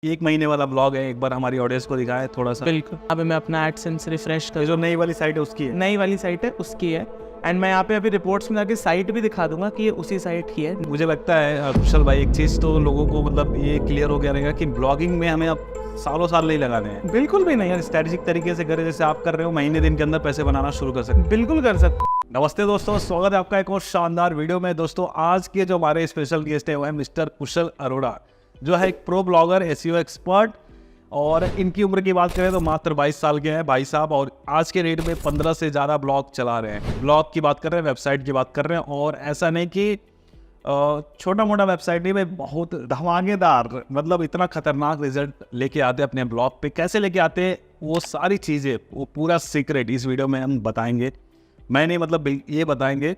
एक महीने वाला ब्लॉग है, एक बार हमारी ऑडियंस को दिखाए थोड़ा सा। बिल्कुल। अभी मैं अपना एडसेंस रिफ्रेश कर, जो नई वाली साइट है उसकी है। नई वाली साइट है उसकी है। एंड मैं यहाँ पे अभी रिपोर्ट्स में जाके साइट भी दिखा दूंगा कि ये उसी साइट की है। मुझे लगता है कुशल भाई, एक चीज़ तो लोगों को मतलब ये क्लियर हो गया रहेगा कि ब्लॉगिंग में हमें अब सालों साल नहीं लगाने हैं। बिल्कुल भी नहीं, यार स्ट्रेटेजिक तरीके से करें, जैसे आप कर रहे हो, महीने दिन के अंदर पैसे बनाना शुरू कर सकते हैं। बिल्कुल कर सकते। नमस्ते दोस्तों, स्वागत है आपका एक और शानदार वीडियो में। दोस्तों आज के जो हमारे स्पेशल गेस्ट है वो है मिस्टर कुशल अरोड़ा, जो है एक प्रो ब्लॉगर, एसईओ एक्सपर्ट। और इनकी उम्र की बात करें तो मात्र 22 साल के हैं भाई साहब, और आज के रेट में 15 से ज़्यादा ब्लॉग चला रहे हैं। ब्लॉग की बात कर रहे हैं, वेबसाइट की बात कर रहे हैं, और ऐसा नहीं कि छोटा मोटा वेबसाइट नहीं, में बहुत धमाकेदार, मतलब इतना खतरनाक रिजल्ट लेके आते हैं अपने ब्लॉग पे। कैसे लेके आते हैं वो सारी चीज़ें, वो पूरा सीक्रेट इस वीडियो में हम बताएंगे। मैंने मतलब ये बताएंगे।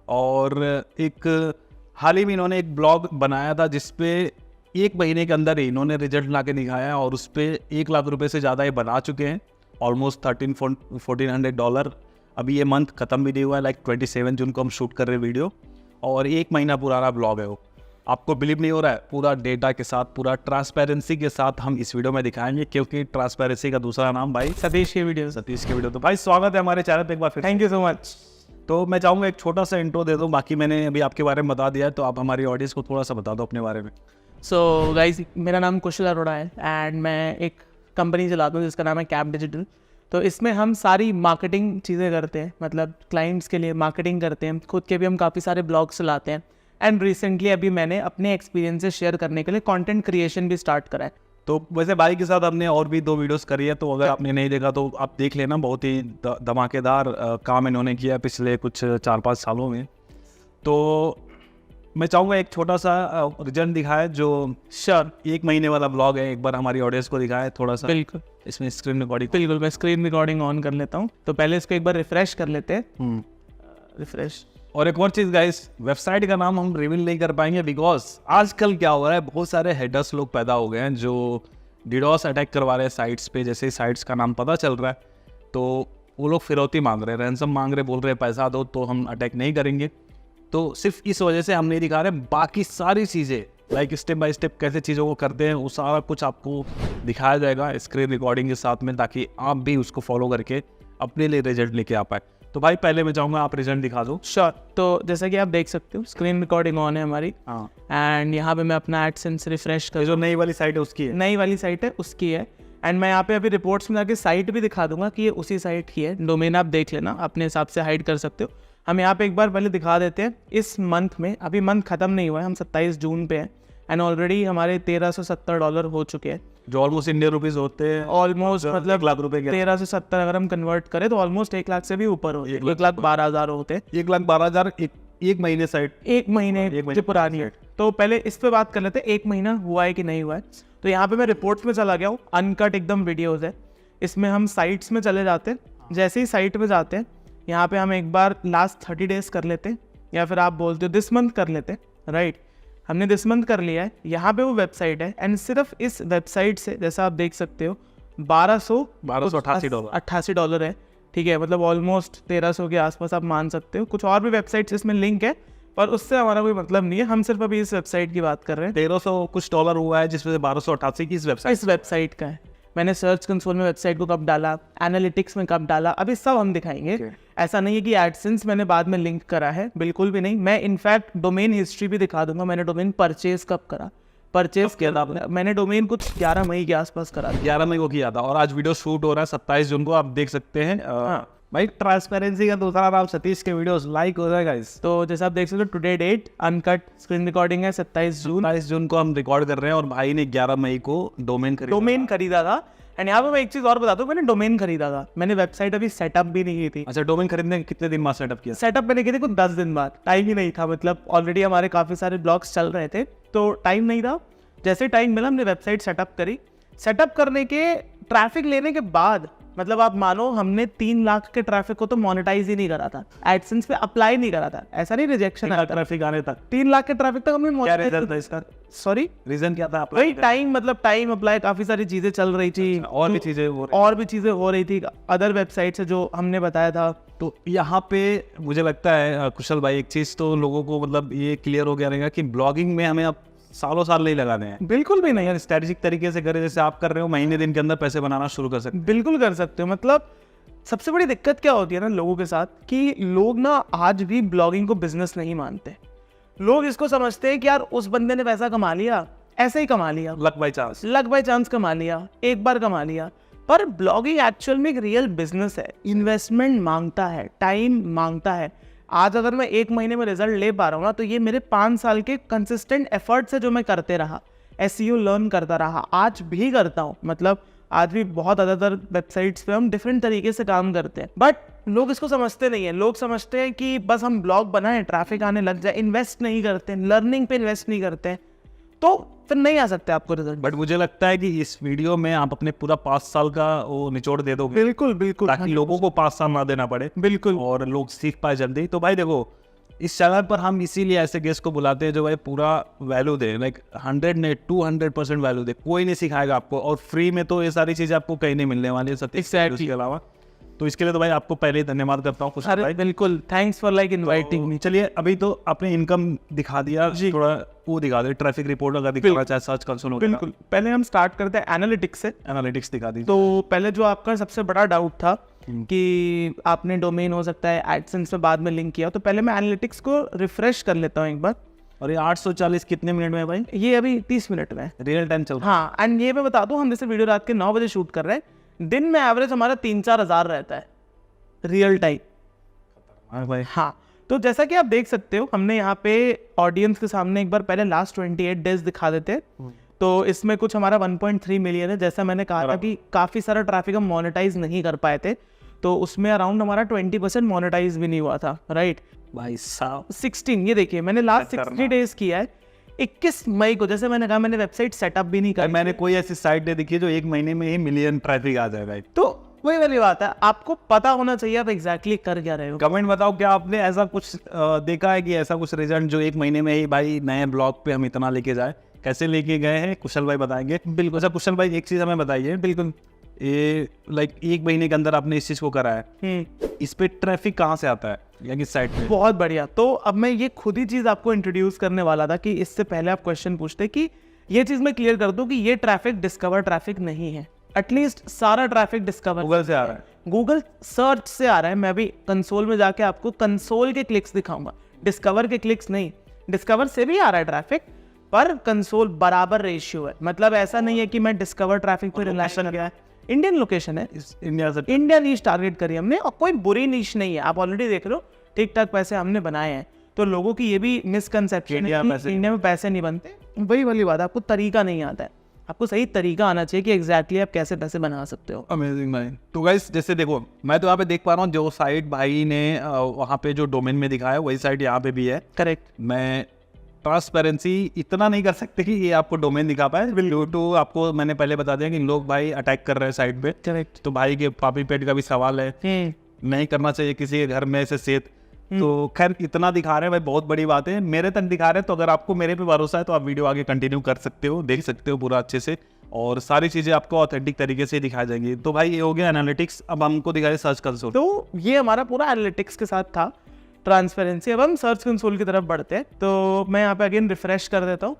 और एक हाल ही में इन्होंने एक ब्लॉग बनाया था जिसपे एक महीने के अंदर ही इन्होंने रिजल्ट ला के दिखाया, और उस पर 1 लाख रुपए से ज़्यादा ये बना चुके हैं। ऑलमोस्ट $1400। अभी ये मंथ ख़त्म भी नहीं हुआ है, लाइक 27 जून को हम शूट कर रहे हैं वीडियो, और 1 महीना पुराना ब्लॉग है वो। आपको बिलीव नहीं हो रहा है? पूरा डेटा के साथ, पूरा ट्रांसपेरेंसी के साथ हम इस वीडियो में दिखाएंगे, क्योंकि ट्रांसपेरेंसी का दूसरा नाम भाई सतीश के वीडियो। तो भाई स्वागत है हमारे चैनल पे एक बार फिर। Thank you so much. तो मैं चाहूँगा एक छोटा सा इंट्रो दे दो, बाकी मैंने अभी आपके बारे में बता दिया है, तो आप हमारी ऑडियंस को थोड़ा सा बता दो अपने बारे में। सो गाइज, मेरा नाम कुशल अरोड़ा है एंड मैं एक कंपनी चलाता हूँ जिसका नाम है कैप डिजिटल। तो इसमें हम सारी मार्केटिंग चीज़ें करते हैं, मतलब क्लाइंट्स के लिए मार्केटिंग करते हैं। खुद के भी हम काफ़ी सारे ब्लॉग्स चलाते हैं। एंड रिसेंटली अभी मैंने अपने एक्सपीरियंसेस शेयर करने के लिए कंटेंट क्रिएशन भी स्टार्ट करा है। तो वैसे भाई के साथ हमने और भी 2 वीडियोस करी है, तो अगर आपने नहीं देखा तो आप देख लेना। बहुत ही धमाकेदार काम इन्होंने किया पिछले कुछ 4-5 सालों में। तो मैं चाहूँगा एक छोटा सा रिजल्ट दिखाए, जो श्योर। 1 महीने वाला ब्लॉग है, एक बार हमारी ऑडियंस को दिखाए थोड़ा सा। बिल्कुल। इसमें स्क्रीन रिकॉर्डिंग। बिल्कुल, मैं स्क्रीन रिकॉर्डिंग ऑन कर लेता हूँ। तो पहले इसको एक बार रिफ्रेश कर लेते हैं। रिफ्रेश। और एक और चीज़ गाइस, वेबसाइट का नाम हम रिवील नहीं कर पाएंगे, बिकॉज आजकल क्या हो रहा है, बहुत सारे हेडर्स लोग पैदा हो गए हैं जो डिडोस अटैक करवा रहे हैं साइट्स पे। जैसे साइट्स का नाम पता चल रहा है तो वो लोग फिरौती मांग रहे हैं, रैंसम मांग रहे, बोल रहे हैं पैसा दो तो हम अटैक नहीं करेंगे। तो सिर्फ इस वजह से हम नहीं दिखा रहे, बाकी सारी चीज़ें लाइक स्टेप बाय स्टेप कैसे चीज़ों को करते हैं वो सारा कुछ आपको दिखाया जाएगा स्क्रीन रिकॉर्डिंग के साथ में, ताकि आप भी उसको फॉलो करके अपने लिए रिजल्ट लेके आ पाए। तो भाई पहले मैं चाहूँगा आप रिजल्ट दिखा दो। श्योर। तो जैसा कि आप देख सकते हो स्क्रीन रिकॉर्डिंग ऑन है हमारी। हाँ। एंड यहाँ पे मैं अपना एडसेंस रिफ्रेश कर, जो नई वाली साइट है उसकी है। नई वाली साइट है उसकी है। एंड मैं यहाँ पे अभी रिपोर्ट्स में जाके साइट भी दिखा दूंगा कि ये उसी साइट की है। डोमेन आप देख लेना, अपने हिसाब से हाइड कर सकते हो। हम यहाँ पे एक बार पहले दिखा देते हैं इस मंथ में। अभी मंथ खत्म नहीं हुआ है, हम 27 जून पे हैं। एंड ऑलरेडी हमारे $1370 हो चुके हैं, जो ऑलमोस्ट इंडियन रुपीज होते हैं ऑलमोस्ट, मतलब 1 लाख रुपए के। 1370 अगर हम कन्वर्ट करें तो ऑलमोस्ट 1 लाख से भी ऊपर होते हैं। 1,12,000 होते हैं। 1,12,000 एक महीने साइट, एक महीने जो पुरानी है। तो पहले इस पे बात कर लेते हैं, 1 महीना हुआ है कि नहीं हुआ है। तो यहाँ पे मैं रिपोर्ट्स में चला गया हूँ, अनकट एकदम वीडियोस है। इसमें हम साइट्स में चले जाते हैं। जैसे ही साइट में जाते हैं, यहाँ पे हम एक बार लास्ट 30 डेज कर लेते हैं, या फिर आप बोलते हो दिस मंथ कर लेते हैं। राइट, हमने दिस मंथ कर लिया है। यहाँ पे वो वेबसाइट है, एंड सिर्फ इस वेबसाइट से जैसा आप देख सकते हो $1288 है। ठीक है, मतलब ऑलमोस्ट 1300 के आसपास आप मान सकते हो। कुछ और भी वेबसाइट्स इसमें लिंक है, पर उससे हमारा कोई मतलब नहीं है। हम सिर्फ अभी इस वेबसाइट की बात कर रहे हैं। 1300 कुछ डॉलर हुआ है, जिसमें से 1288 की इस वेबसाइट का है। मैंने सर्च कंसोल में वेबसाइट को कब डाला, एनालिटिक्स में कब डाला, अभी सब हम दिखाएंगे। ऐसा नहीं है कि एडसेंस मैंने बाद में लिंक करा है, बिल्कुल भी नहीं। मैं इनफैक्ट डोमेन हिस्ट्री भी दिखा दूंगा। मैंने डोमेन परचेज कब करा, परचेज किया था मैंने डोमेन कुछ 11 मई के आसपास करा, 11 मई को किया था। और आज वीडियो शूट हो रहा है 27 जून को, आप देख सकते हैं। भाई ट्रांसपेरेंसी का दूसरा नाम सतीश के वीडियोस लाइक हो जाएगा इस। तो जैसा आप देख सकते हो today date uncut screen recording है 27 जून को हम रिकॉर्ड कर रहे हैं, और भाई ने 11 मई को डोमेन खरीदा था। एंड यहाँ पे मैं एक चीज और बता दूं, मैंने डोमेन खरीदा था, मैंने वेबसाइट अभी सेटअप भी नहीं की थी। अच्छा, डोमेन खरीदने के कितने दिन बाद सेटअप किया? सेटअप मैंने की थी कुछ 10 दिन बाद, टाइम ही नहीं था। मतलब ऑलरेडी हमारे काफी सारे ब्लॉग्स चल रहे थे, तो टाइम नहीं था। जैसे टाइम मिला हमने वेबसाइट सेटअप करी। सेटअप करने के ट्रैफिक लेने के बाद, मतलब आप मानो हमने 3 लाख के ट्रैफिक को तो मोनेटाइज ही नहीं करा था, एडसेंस पे अप्लाई नहीं करा था। ऐसा नहीं रिजेक्शन आया ट्रैफिक आने तक 3 लाख के ट्रैफिक तक हमने। क्या रीजन था इसका? सॉरी, रीजन क्या था? वही टाइम, मतलब टाइम अप्लाई, काफी सारी चीजें चल रही थी। और भी चीजें हो रही थी अदर वेबसाइट से जो हमने बताया था। तो यहाँ पे मुझे लगता है कुशल भाई, एक चीज तो लोगों को मतलब ये क्लियर हो गया रहेगा कि ब्लॉगिंग में हमें अब सालों साल नहीं लगाने हैं। बिल्कुल भी नहीं। यार स्ट्रेटेजिक तरीके से करे जैसे आप कर रहे हो, महीने दिन के अंदर पैसे बनाना शुरू कर सकते बिल्कुल कर सकते हो। मतलब सबसे बड़ी दिक्कत क्या होती है ना लोगों के साथ, कि लोग ना आज भी ब्लॉगिंग को बिजनेस नहीं मानते। लोग इसको समझते हैं कि यार उस बंदे ने पैसा कमा लिया, ऐसे ही कमा लिया, luck by chance. Luck by chance कमा लिया, एक बार कमा लिया। पर ब्लॉगिंग एक्चुअल में एक रियल बिजनेस है, इन्वेस्टमेंट मांगता है, टाइम मांगता है। आज अगर मैं 1 महीने में रिजल्ट ले पा रहा हूँ ना, तो ये मेरे 5 साल के कंसिस्टेंट एफर्ट से जो मैं करते रहा, SEO लर्न करता रहा, आज भी करता हूँ। मतलब आज भी बहुत ज़्यादातर वेबसाइट्स पे हम डिफरेंट तरीके से काम करते हैं, बट लोग इसको समझते नहीं है। लोग समझते हैं कि बस हम ब्लॉग बनाएं, ट्रैफिक आने लग जाए, इन्वेस्ट नहीं करते, लर्निंग पे इन्वेस्ट नहीं करते, तो फिर नहीं आ सकते आपको रिजल्ट। बट मुझे लगता है कि इस वीडियो में आप अपने पूरा 5 साल का वो निचोड़ दे दोगे, बिल्कुल बिल्कुल, ताकि लोगों को 5 साल ना देना पड़े बिल्कुल। और लोग सीख पाए जल्दी। तो भाई देखो, इस चैनल पर हम इसीलिए ऐसे गेस्ट को बुलाते हैं जो भाई पूरा वैल्यू दे, लाइक 100 ने 200% वैल्यू दे। कोई नहीं सिखाएगा आपको, और फ्री में तो ये सारी चीजें आपको कहीं नहीं मिलने वाली है Exactly. के अलावा। तो इसके लिए तो भाई आपको पहले ही धन्यवाद करता हूँ कुछ अरे भाई। बिल्कुल, thanks for like inviting me. चलिए अभी तो आपने इनकम दिखा दिया, थोड़ा वो दिखा दे, ट्रैफिक रिपोर्ट अगर दिखाना चाहे, सर्च कंसोल वगैरह। बिल्कुल, पहले हम स्टार्ट करते हैं एनालिटिक्स से। एनालिटिक्स दिखा दी। तो पहले जो आपका सबसे बड़ा डाउट था कि आपने डोमेन हो सकता है एडसेंस में बाद में लिंक किया, तो पहले मैं एनालिटिक्स को रिफ्रेश कर लेता हूँ एक बार। और ये 840 कितने मिनट में है भाई? ये अभी 30 मिनट में है, रियल टाइम चल रहा हाँ। एंड ये मैं बता दूं, हम जैसे वीडियो रात के 9 बजे शूट कर रहे हैं, दिन में एवरेज हमारा 3-4 हज़ार रहता है रियल टाइम। है भाई। हाँ, तो जैसा कि आप देख सकते हो, हमने यहाँ पे ऑडियंस के सामने एक बार पहले लास्ट 28 डेज दिखा देते हैं। तो इसमें कुछ हमारा 1.3 मिलियन है। जैसा मैंने कहा था कि काफ़ी सारा ट्रैफिक हम मोनेटाइज नहीं कर पाए थे, तो उसमें अराउंड हमारा 20% मोनेटाइज भी नहीं हुआ था, राइट भाई साहब 16। ये देखिए मैंने लास्ट 60 डेज किया है। 21 मई को, जैसे मैंने कहा, मैंने वेबसाइट सेटअप भी नहीं करी। मैंने कोई ऐसी साइट नहीं देखी जो 1 महीने में ही मिलियन ट्रैफिक आ जाए भाई। तो वही वाली बात है, आपको पता होना चाहिए आप एग्जैक्टली कर क्या रहे हो। कमेंट बताओ, क्या आपने ऐसा कुछ देखा है कि ऐसा कुछ रिजल्ट जो 1 महीने में ही भाई नए ब्लॉग पे हम इतना लेके जाए? कैसे लेके गए हैं कुशल भाई बताएंगे। बिल्कुल। अच्छा कुशल भाई, एक चीज हमें बताइए। बिल्कुल। ये लाइक 1 महीने के अंदर आपने इस चीज को करा है, इस पे ट्रैफिक कहाँ से आता है या किस साइट पे? बहुत बढ़िया। तो अब मैं ये खुद ही चीज़ आपको इंट्रोड्यूस करने वाला था कि इससे पहले आप क्वेश्चन पूछते कि ये चीज़ मैं क्लियर कर दूं कि ये ट्रैफिक डिस्कवर ट्रैफिक नहीं है। एटलीस्ट सारा ट्रैफिक डिस्कवर गूगल से आ रहा है, गूगल सर्च से आ रहा है। मैं अभी कंसोल में जाके आपको कंसोल के क्लिक्स दिखाऊंगा, डिस्कवर के क्लिक्स नहीं। डिस्कवर से भी आ रहा है ट्रैफिक, पर कंसोल बराबर रेशियो है। मतलब ऐसा नहीं है कि मैं डिस्कवर ट्रैफिक पे रिलेशन गया है। इंडियन लोकेशन है, इंडिया से। इंडिया नीश टारगेट करी हमने, और कोई बुरी नीश नहीं है। आप ऑलरेडी देख रहे हो ठीक ठाक पैसे हमने बनाए हैं। तो लोगों की ये भी मिसकंसेप्शन है कि इंडिया में पैसे नहीं बनते। वही वाली बात है, आपको तरीका नहीं आता है। आपको सही तरीका आना चाहिए कि एग्जैक्टली आप कैसे पैसे बना सकते हो। अमेजिंग भाई। तो गाइस जैसे देखो, मैं तो यहाँ पे देख पा रहा हूँ जो साइट भाई ने वहाँ पे जो डोमेन में दिखाया वही साइट यहाँ पे भी है। करेक्ट। मैं ट्रांसपेरेंसी इतना नहीं कर सकते कि ये आपको डोमेन दिखा पाए। यूट्यूब आपको मैंने पहले बता दिया कि लोग भाई अटैक कर रहे हैं साइट पे। करेक्ट। तो भाई के पापी पेट का भी सवाल है, नहीं करना चाहिए किसी के घर में ऐसे सेहत। तो खैर इतना दिखा रहे हैं भाई, बहुत बड़ी बात है। मेरे तक दिखा रहे हैं, तो अगर आपको मेरे पे भरोसा है तो आप वीडियो आगे कंटिन्यू कर सकते हो, देख सकते हो पूरा अच्छे से, और सारी चीजें आपको ऑथेंटिक तरीके से दिखाई जाएंगी। तो भाई ये हो गया एनालिटिक्स। अब हमको दिखाए सर्च कंसोल। तो ये हमारा पूरा एनालिटिक्स के साथ था, ट्रांसपेरेंसी। अब हम सर्च कंसोल की तरफ बढ़ते हैं। तो मैं यहाँ पे अगेन रिफ्रेश कर देता हूँ।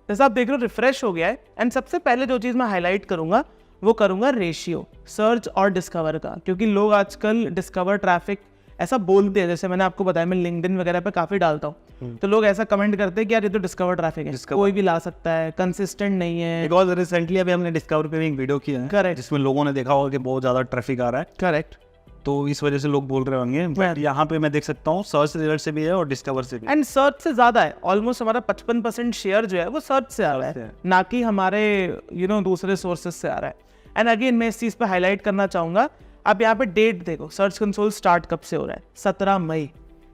जैसा आप देख रहे हो रिफ्रेश हो गया है। एंड सबसे पहले जो चीज़ मैं हाईलाइट करूँगा वो करूँगा रेशियो सर्च और डिस्कवर का, क्योंकि लोग आजकल डिस्कवर ट्रैफिक ऐसा बोलते हैं। जैसे मैंने आपको बताया, मैं लिंक्डइन वगैरह पे काफ़ी डालता हूँ, तो लोग ऐसा कमेंट करते हैं कि यार ये तो डिस्कवर ट्रैफिक है, कोई भी ला सकता है, कंसिस्टेंट नहीं है। बिकॉज रिसेंटली अभी हमने डिस्कवर पे एक वीडियो किया है, करेक्ट, जिसमें लोगों ने देखा होगा कि बहुत ज़्यादा ट्रैफिक आ रहा है। करेक्ट। तो इस वजह से लोग बोल रहे होंगे। बट यहाँ पे मैं देख सकता हूँ सर्च रिजल्ट से भी है और डिस्कवर से भी। एंड सर्च से ज़्यादा है, ऑलमोस्ट हमारा 55% शेयर जो है वो सर्च से आ रहा है, ना कि हमारे दूसरे सोर्सेज से आ रहा है। एंड अगेन मैं इस चीज़ पे हाईलाइट करना चाहूँगा, आप यहाँ पे डेट देखो, सर्च कंसोल स्टार्ट कब से हो रहा है, 17 मई,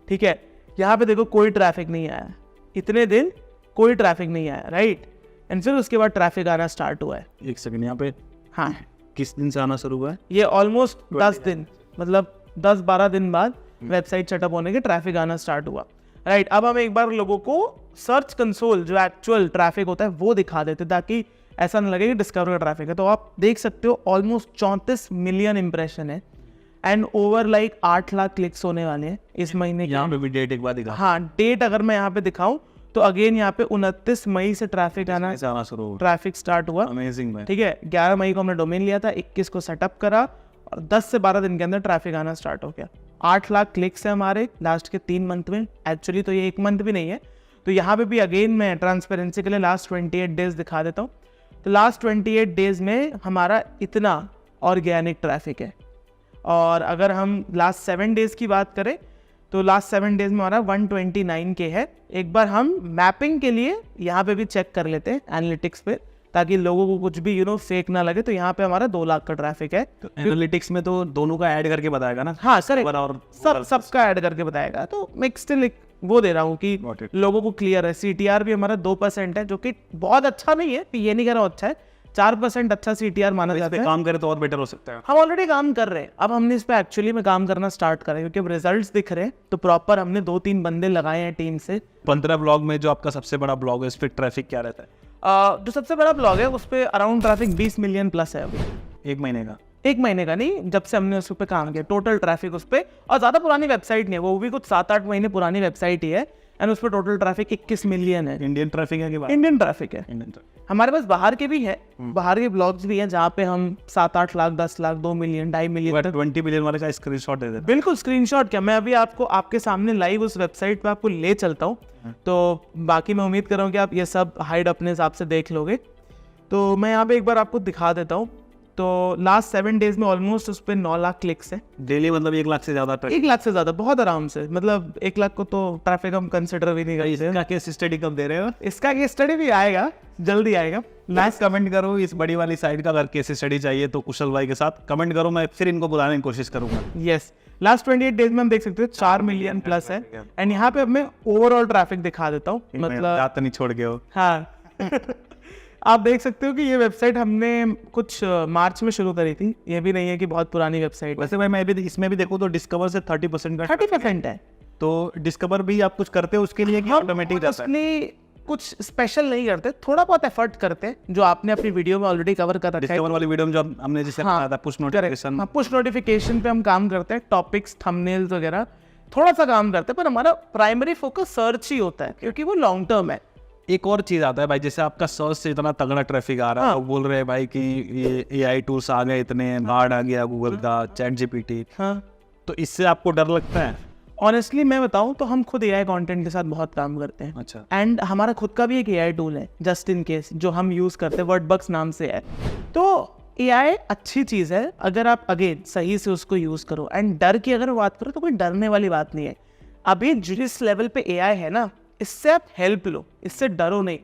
ठीक है। यहाँ पे देखो कोई ट्रैफिक नहीं आया, इतने दिन कोई ट्रैफिक नहीं आया, राइट। एंड फिर उसके बाद ट्रैफिक आना स्टार्ट हुआ है। एक सेकंड, यहाँ पे हाँ, किस दिन से आना शुरू हुआ है? ये ऑलमोस्ट 10 दिन, मतलब 10-12 दिन बाद वेबसाइट सेटअप होने के ट्रैफिक आना स्टार्ट हुआ, राइट। अब हम एक बार लोगों को सर्च कंसोल जो एक्चुअल ट्रैफिक होता है वो दिखा देते, ताकि ऐसा ना लगे कि डिस्कवर का ट्रैफिक है। तो आप देख सकते हो ऑलमोस्ट 34 मिलियन इंप्रेशन है and over like 8 lakh clicks होने वाले हैं इस महीने। यहाँ पे भी डेट एक बार दिखा। हाँ, डेट अगर मैं यहाँ पे दिखाऊं तो अगेन यहाँ पे 29 मई से ट्रैफिक आना ऐसे आना शुरू हो ट्रैफिक स्टार्ट हुआ। अमेजिंग भाई। ठीक है, 11 मई को हमने डोमेन लिया था, 21 को सेटअप करा और 10 से 12 दिन के अंदर ट्रैफिक आना स्टार्ट हो गया। 8 लाख क्लिक्स है हमारे लास्ट के 3 मंथ में। एक्चुअली तो ये 1 मंथ भी नहीं है। तो यहाँ पे भी अगेन मैं ट्रांसपेरेंसी के लिए लास्ट 28 डेज दिखा देता हूँ। तो लास्ट 28 डेज में हमारा इतना ऑर्गेनिक ट्रैफिक है। और अगर हम लास्ट 7 डेज की बात करें तो लास्ट 7 डेज में हमारा 129 के है। एक बार हम मैपिंग के लिए यहाँ पे भी चेक कर लेते हैं एनालिटिक्स पे, ताकि लोगों को कुछ भी फेक ना लगे। तो यहाँ पे हमारा 2 लाख का ट्रैफिक है। तो एनालिटिक्स में तो दोनों का ऐड करके बताएगा ना? हाँ सर, और सबका ऐड करके बताएगा। तो मैं स्टिल वो दे रहा हूँ कि लोगों को क्लियर है। CTR भी हमारा 2% है, जो कि बहुत अच्छा नहीं है, ये नहीं कह रहा हूँ अच्छा है। 4% अच्छा CTR माना जाता है। काम करे तो और बेटर हो सकता है। हम ऑलरेडी काम कर रहे हैं, अब हमने इस पे एक्चुअली में काम करना स्टार्ट करें, क्योंकि अब रिजल्ट्स दिख रहे हैं। तो प्रॉपर हमने 2-3 बंदे लगाए हैं टीम से। 15 ब्लॉग में जो आपका सबसे बड़ा ब्लॉग है, इस पर ट्रैफिक क्या रहता है? जो सबसे बड़ा ब्लॉग है उस पर अराउंड ट्रैफिक 20 मिलियन प्लस है अभी। 1 महीने का? 1 महीने का नहीं, जब से हमने उस पर काम किया टोटल ट्रैफिक उस पर। और ज़्यादा पुरानी वेबसाइट नहीं है, वो भी कुछ 7-8 महीने पुरानी वेबसाइट ही है। एंड उस पर टोटल ट्रैफिक 21 मिलियन है। इंडियन ट्रैफिक है कि बात? इंडियन ट्रैफिक है। Indian traffic. हमारे पास बाहर के भी है, बाहर के ब्लॉग्स भी हैं जहाँ पे हम 7-8 लाख, 10 लाख, 2 मिलियन, 2.5 मिलियन तक। 20 मिलियन वाले का स्क्रीनशॉट दे देते। बिल्कुल स्क्रीनशॉट क्या, मैं अभी आपको आपके सामने लाइव उस वेबसाइट पे आपको ले चलता हूँ। तो बाकी मैं उम्मीद कर रहा हूँ कि आप ये सब हाइड अपने हिसाब से देख लोगे। तो मैं यहाँ पे एक बार आपको दिखा देता हूँ। तो लास्ट 7 डेज में ऑलमोस्ट उस पर 9 लाख क्लिक्स है डेली। मतलब 1 लाख से ज्यादा ट्रैफिक? 1 लाख से ज्यादा, बहुत आराम से। मतलब 1 लाख को तो ट्रैफिक हम कंसिडर भी नहीं करते। इसका केस स्टडी कब दे रहे हो? इसका केस स्टडी भी आएगा, जल्दी आएगा। लास्ट कमेंट करो इस बड़ी वाली साइड का, अगर केस स्टडी चाहिए तो कुशल भाई के साथ कमेंट करो, मैं फिर इनको बुलाने की कोशिश करूंगा। यस, लास्ट 28 डेज में हम देख सकते हो 4 मिलियन प्लस है। एंड यहाँ पे अब मैं ओवरऑल ट्रैफिक दिखा देता हूँ। मतलब रात नहीं छोड़ के हो। हाँ आप देख सकते हो कि ये वेबसाइट हमने कुछ मार्च में शुरू करी थी। ये भी नहीं है कि बहुत पुरानी वेबसाइट। वैसे भाई मैं भी इसमें भी देखूँ तो डिस्कवर से 30% का 30% है। तो डिस्कवर भी आप कुछ करते हो उसके लिए कि ऑटोमेटिक जाता है? कुछ स्पेशल नहीं करते, थोड़ा बहुत एफर्ट करते हैं, जो आपने अपनी वीडियो में ऑलरेडी कवर कर रखा है। डिस्कवर वाली वीडियो में जो हमने जैसे बताया था पुश नोटिफिकेशन, पुश नोटिफिकेशन पे हम काम करते हैं, टॉपिक्स, थंबनेल्स वगैरह थोड़ा सा काम करते हैं। पर हमारा प्राइमरी फोकस सर्च ही होता है, क्योंकि वो लॉन्ग टर्म है। एक और चीज आता है भाई, जैसे आपका सर्च से इतना तगड़ा ट्रैफिक आ रहा है, लोग बोल रहे हैं भाई कि ये AI टूल्स आ गए, इतने गार्ड आ गया गूगल का, ChatGPT। हाँ, तो इससे आपको डर लगता है? ऑनेस्टली मैं बताऊं तो हम खुद AI कंटेंट के साथ बहुत काम करते हैं। अच्छा। एंड हमारा खुद का भी एक AI टूल है जस्ट इन केस, जो हम यूज करते हैं, वर्डबक्स नाम से है। तो AI अच्छी चीज है अगर आप अगेन सही से उसको यूज करो। एंड डर की अगर बात करो तो कोई डरने वाली बात नहीं है। अभी जिस लेवल पे AI है ना, इससे आप हेल्प लो, इससे डरो नहीं।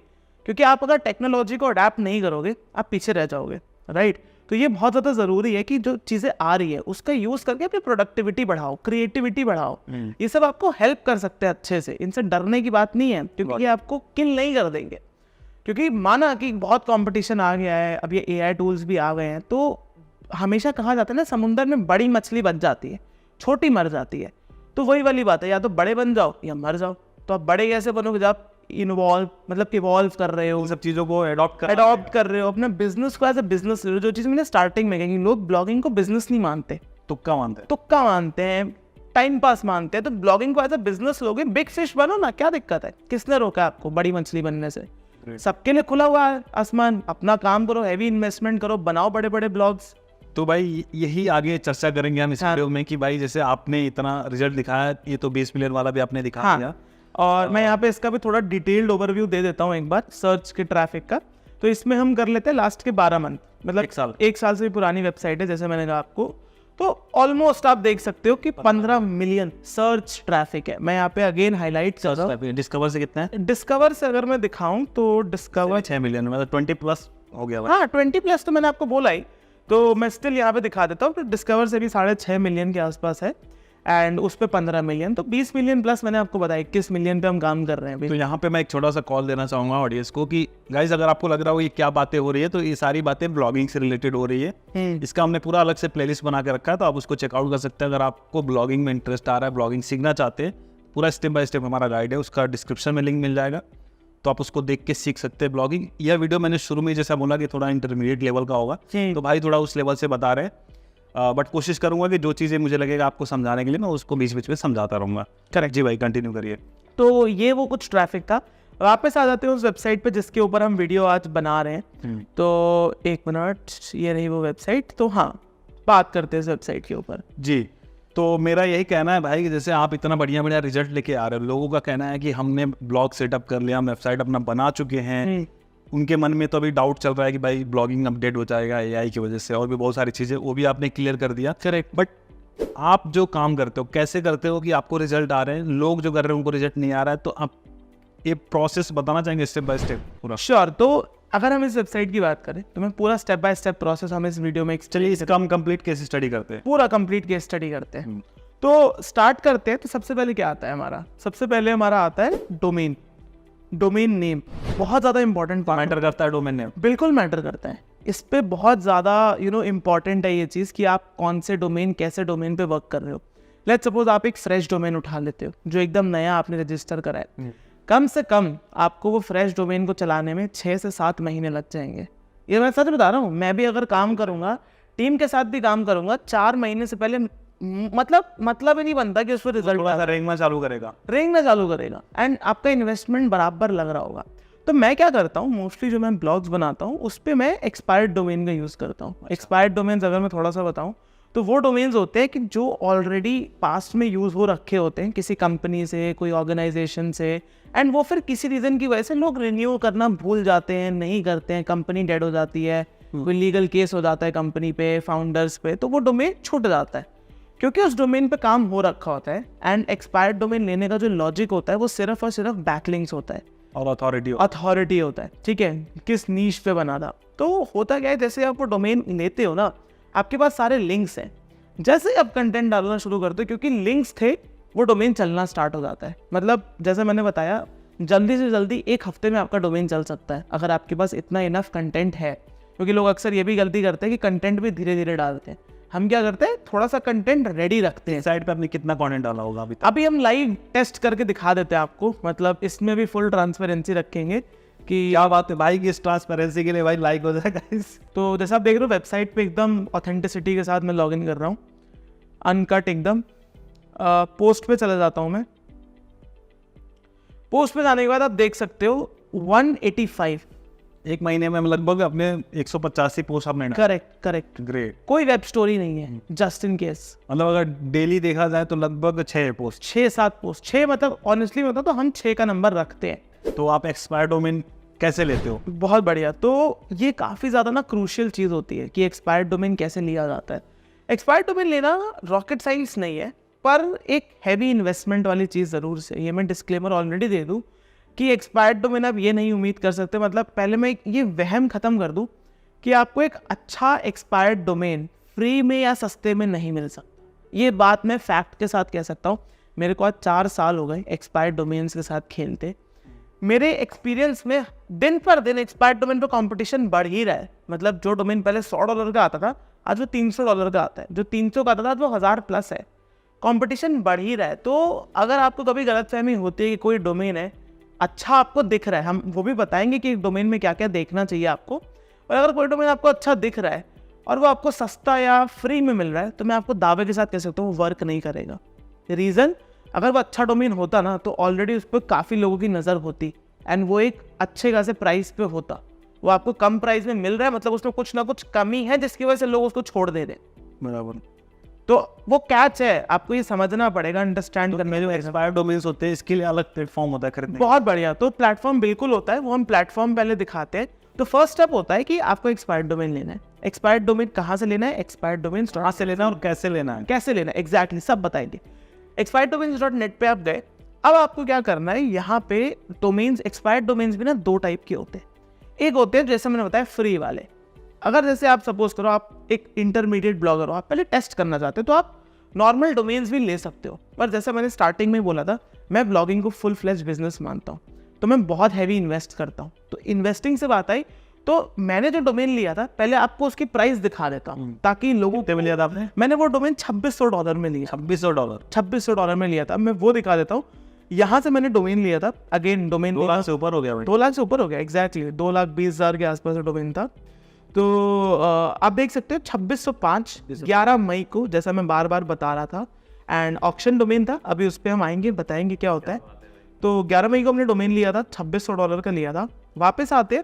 क्योंकि आप अगर टेक्नोलॉजी को अडेप्ट नहीं करोगे आप पीछे रह जाओगे, राइट? तो ये बहुत ज़्यादा ज़रूरी है कि जो चीज़ें आ रही है उसका यूज़ करके अपनी प्रोडक्टिविटी बढ़ाओ, क्रिएटिविटी बढ़ाओ। ये सब आपको हेल्प कर सकते हैं अच्छे से। इनसे डरने की बात नहीं है, क्योंकि ये आपको किल नहीं कर देंगे। क्योंकि माना कि बहुत कंपटीशन आ गया है, अब ये AI टूल्स भी आ गए हैं, तो हमेशा कहा जाता है ना, समुंदर में बड़ी मछली बच जाती है, छोटी मर जाती है। तो वही वाली बात है, या तो बड़े बन जाओ या मर जाओ। तो आप बड़े कैसे बनोगे जब आप इवॉल्व कर रहे हो, सब चीजों को अडॉप्ट कर रहे हो, अपने बिजनेस को एज ए बिजनेस ले लो। जो चीज़ मैंने स्टार्टिंग में कही, लोग ब्लॉगिंग को बिजनेस नहीं मानते, तुक्का मानते हैं, टाइम पास मानते हैं। तो ब्लॉगिंग को एज ए बिजनेस लोगे, बिग फिश बनो ना, क्या दिक्कत है? किसने रोका आपको बड़ी मछली बनने से? सबके लिए खुला हुआ है आसमान। अपना काम करो, हैवी इन्वेस्टमेंट करो, बनाओ बड़े बड़े ब्लॉग्स। तो भाई यही आगे चर्चा करेंगे हम इस वीडियो में कि भाई जैसे आपने इतना रिजल्ट दिखाया, ये तो 20 मिलियन वाला भी आपने दिखा दिया। और मैं यहाँ पे इसका भी थोड़ा डिटेल्ड ओवरव्यू दे देता हूँ एक बार सर्च के ट्रैफिक का। तो इसमें हम कर लेते हैं लास्ट के 12 मंथ, मतलब एक साल से भी पुरानी वेबसाइट है जैसे मैंने कहा आपको। तो ऑलमोस्ट आप देख सकते हो कि 15 मिलियन सर्च ट्रैफिक है। मैं यहाँ पे अगेन हाईलाइट कर रहा हूँ। डिस्कवर से कितना है? डिस्कवर से अगर मैं दिखाऊं तो डिस्कवर 6 मिलियन, मतलब 20 प्लस हो गया। हाँ 20 प्लस तो मैंने आपको बोला ही, तो मैं स्टिल यहाँ पे दिखा देता हूँ। तो डिस्कवर से भी 6.5 मिलियन के आसपास है, एंड उस पे 15 मिलियन, तो 20 मिलियन प्लस मैंने आपको बताया। 21 मिलियन पे हम काम कर रहे हैं अभी। तो यहाँ पे मैं एक छोटा सा कॉल देना चाहूंगा ऑडियंस को कि गाइस अगर आपको लग रहा हो ये क्या बातें हो रही है, तो ये सारी बातें ब्लॉगिंग से रिलेटेड हो रही है। इसका हमने पूरा अलग से प्लेलिस्ट बना के रखा है, तो आप उसको चेकआउट कर सकते हैं। अगर आपको ब्लॉगिंग में इंटरेस्ट आ रहा है, ब्लॉगिंग सीखना चाहते हैं, पूरा स्टेप बाय स्टेप हमारा गाइड है, उसका डिस्क्रिप्शन में लिंक मिल जाएगा, तो आप उसको देख के सीख सकते हैं ब्लॉगिंग। यह वीडियो मैंने शुरू में जैसा बोला कि थोड़ा इंटरमीडिएट लेवल का होगा, तो भाई थोड़ा उस लेवल से बता रहे हैं। बट कोशिश करूंगा कि जो चीज़ें मुझे लगेगा आपको समझाने के लिए मैं उसको बीच बीच में समझाता रहूँगा। करेक्ट जी भाई, कंटिन्यू करिए। तो ये वो कुछ ट्रैफिक था। वापस आ जाते हैं उस वेबसाइट पे जिसके ऊपर हम वीडियो आज बना रहे हैं। तो एक मिनट, ये रही वो वेबसाइट। तो हाँ, बात करते हैं इस वेबसाइट के ऊपर। जी, तो मेरा यही कहना है भाई कि जैसे आप इतना बढ़िया बढ़िया रिजल्ट लेके आ रहे हो, लोगों का कहना है कि हमने ब्लॉग सेटअप कर लिया, हम वेबसाइट अपना बना चुके हैं, उनके मन में तो अभी डाउट चल रहा है कि भाई ब्लॉगिंग अपडेट हो जाएगा एआई की वजह से, और भी बहुत सारी चीज़ें, वो भी आपने क्लियर कर दिया। करेक्ट। बट आप जो काम करते हो कैसे करते हो कि आपको रिजल्ट आ रहे हैं, लोग जो कर रहे हैं उनको रिजल्ट नहीं आ रहा है, तो आप ये प्रोसेस बताना चाहेंगे स्टेप बाय स्टेप पूरा? श्योर। तो अगर हम इस वेबसाइट की बात करें तो मैं पूरा स्टेप बाय स्टेप प्रोसेस हम इस वीडियो में चलिए इसका हम कंप्लीट केस स्टडी करते हैं, पूरा कंप्लीट केस स्टडी करते हैं। तो स्टार्ट करते हैं। तो सबसे पहले क्या आता है हमारा? सबसे पहले हमारा आता है डोमेन। डोमेन नेम बहुत ज़्यादा इंपॉर्टेंट पार्ट मैटर करता है डोमेन नेम। बिल्कुल मैटर करता है। इस पे बहुत ज़्यादा इम्पॉर्टेंट है ये चीज़ कि आप कौन से डोमेन, कैसे डोमेन पे वर्क कर रहे हो। लेट्स सपोज आप एक फ्रेश डोमेन उठा लेते हो जो एकदम नया आपने रजिस्टर करा है। कम से कम आपको वो फ्रेश डोमेन को चलाने में 6 से 7 महीने लग जाएंगे। ये मैं सच बता रहा हूँ। मैं भी अगर काम करूँगा, टीम के साथ भी काम करूँगा, 4 महीने से पहले मतलब ही नहीं बनता कि उस पर रिजल्ट रेंगना चालू करेगा एंड आपका इन्वेस्टमेंट बराबर लग रहा होगा। तो मैं क्या करता हूँ, मोस्टली जो मैं ब्लॉग्स बनाता हूँ उस पर मैं एक्सपायर्ड डोमेन का यूज़ करता हूँ। एक्सपायर्ड डोमेन्स अगर मैं थोड़ा सा बताऊँ तो वो डोमेन्स होते हैं कि जो ऑलरेडी पास्ट में यूज़ हो रखे होते हैं किसी कंपनी से, कोई ऑर्गेनाइजेशन से, एंड वो फिर किसी रीज़न की वजह से लोग रिन्यू करना भूल जाते हैं, नहीं करते हैं, कंपनी डेड हो जाती है, कोई लीगल केस हो जाता है कंपनी पे, फाउंडर्स पे, तो वो डोमेन छूट जाता है क्योंकि उस डोमेन पे काम हो रखा होता है। एंड एक्सपायर्ड डोमेन लेने का जो लॉजिक होता है वो सिर्फ और सिर्फ बैकलिंक्स होता है और अथॉरिटी होता है। ठीक है, किस नीश पे बना था। तो होता क्या है, जैसे आप वो डोमेन लेते हो ना, आपके पास सारे लिंक्स हैं। जैसे ही आप कंटेंट डालना शुरू करते हो, क्योंकि लिंक्स थे, वो डोमेन चलना स्टार्ट हो जाता है। मतलब जैसे मैंने बताया, जल्दी से जल्दी 1 हफ्ते में आपका डोमेन चल सकता है अगर आपके पास इतना इनफ कंटेंट है। क्योंकि लोग अक्सर ये भी गलती करते हैं कि कंटेंट भी धीरे धीरे डालते हैं। हम क्या करते हैं, थोड़ा सा कंटेंट रेडी रखते हैं। साइट पे आपने कितना कंटेंट डाला होगा अभी हम लाइव टेस्ट करके दिखा देते हैं आपको। मतलब इसमें भी फुल ट्रांसपेरेंसी रखेंगे कि क्या बात है भाई, कि इस ट्रांसपेरेंसी के लिए भाई लाइक हो जाएगा। तो जैसा आप देख रहे हो वेबसाइट पे एकदम ऑथेंटिसिटी के साथ मैं लॉगिन कर रहा हूँ, अनकट एकदम। पोस्ट पे चला जाता हूँ मैं। पोस्ट पे जाने के बाद आप देख सकते हो 185 एक महीने में लगभग अपने 185 पोस्ट आपने डाले। करेक्ट। ग्रेट। कोई वेब स्टोरी नहीं है, जस्ट इन केस। मतलब अगर डेली देखा जाए तो लगभग 6 पोस्ट, 6-7 पोस्ट। 6 मतलब ऑनेस्टली बताओ तो हम 6 का नंबर रखते हैं। तो आप एक्सपायर्ड डोमेन कैसे लेते हो? बहुत बढ़िया। तो ये काफ़ी ज़्यादा ना क्रूशियल चीज़ होती है कि एक्सपायर्ड डोमेन कैसे लिया जाता है। एक्सपायर्ड डोमेन लेना रॉकेट साइंस नहीं है, पर एक हैवी इन्वेस्टमेंट वाली चीज़ ज़रूर से। ये मैं डिस्क्लेमर ऑलरेडी दे दूँ कि एक्सपायर्ड डोमेन आप ये नहीं उम्मीद कर सकते। मतलब पहले मैं ये वहम ख़त्म कर दूँ कि आपको एक अच्छा एक्सपायर्ड डोमेन फ्री में या सस्ते में नहीं मिल सकता। ये बात मैं फैक्ट के साथ कह सकता हूँ। मेरे को आज 4 साल हो गए एक्सपायर्ड डोमेन्स के साथ खेलते। मेरे एक्सपीरियंस में दिन पर दिन एक्सपायर्ड डोमेन पर कॉम्पिटिशन बढ़ ही रहा है। मतलब जो डोमेन पहले $100 का आता था, आज वो $300 का आता है। जो 300 का आता था, आज वो 1000+ है। कॉम्पिटिशन बढ़ ही रहा है। तो अगर आपको कभी गलतफहमी होती है कि कोई डोमेन है अच्छा आपको दिख रहा है, हम वो भी बताएंगे कि एक डोमेन में क्या क्या देखना चाहिए आपको। और अगर कोई डोमेन आपको अच्छा दिख रहा है और वो आपको सस्ता या फ्री में मिल रहा है, तो मैं आपको दावे के साथ कह सकता हूँ वो वर्क नहीं करेगा। रीज़न, अगर वो अच्छा डोमेन होता ना तो ऑलरेडी उस पर काफ़ी लोगों की नज़र होती एंड वो एक अच्छे खासे प्राइस पे होता। वो आपको कम प्राइस में मिल रहा है, मतलब उसमें कुछ ना कुछ कमी है जिसकी वजह से लोग उसको छोड़ दे रहे। बराबर। तो वो कैच है, आपको ये समझना पड़ेगा, अंडरस्टैंड करने। जो एक्सपायर्ड डोमेन्स होते हैं इसके लिए अलग प्लेटफॉर्म होता है खरीदने। बहुत बढ़िया। तो प्लेटफॉर्म बिल्कुल होता है, वो हम प्लेटफॉर्म पहले दिखाते हैं। तो फर्स्ट स्टेप होता है कि आपको एक्सपायर्ड डोमेन लेना है। एक्सपायर्ड डोमेन कहाँ से लेना है, एक्सपायर्ड डोमेन कहाँ से लेना है और कैसे लेना है एग्जैक्टली सब बताएंगे। expireddomains.net पे आप गए। अब आपको क्या करना है, यहाँ पे डोमेन्स, एक्सपायर्ड डोमेन्स भी ना 2 टाइप के होते हैं। एक होते हैं जैसे मैंने बताया फ्री वाले। अगर जैसे आप सपोज करो आप एक इंटरमीडिएट ब्लॉगर हो, आप पहले टेस्ट करना चाहते हो, तो आप नॉर्मल डोमेन्स भी ले सकते हो। पर जैसे मैंने स्टार्टिंग में बोला था, मैं ब्लॉगिंग को फुल फ्लेज बिजनेस मानता हूँ, तो मैं बहुत हैवी इन्वेस्ट करता हूँ। तो इन्वेस्टिंग से बात आई, तो मैंने जो डोमेन लिया था पहले आपको उसकी प्राइस दिखा देता हूँ ताकि लोगों को लिया था आपने। मैंने वो डोमेन $2600 में लिया। $2600 में लिया था। मैं वो दिखा देता हूँ। यहाँ से मैंने डोमेन लिया था, अगेन डोमेन 2 लाख से ऊपर हो गया। 2 लाख से ऊपर हो गया एग्जैक्टली। 2,20,000 के आसपास डोमेन था। तो आप देख सकते हो 2605 11 मई को, जैसा मैं बार बार बता रहा था, एंड ऑक्शन डोमेन था। अभी उस पर हम आएंगे, बताएंगे क्या होता है। तो 11 मई को हमने डोमेन लिया था, $2600 का लिया था। वापस आते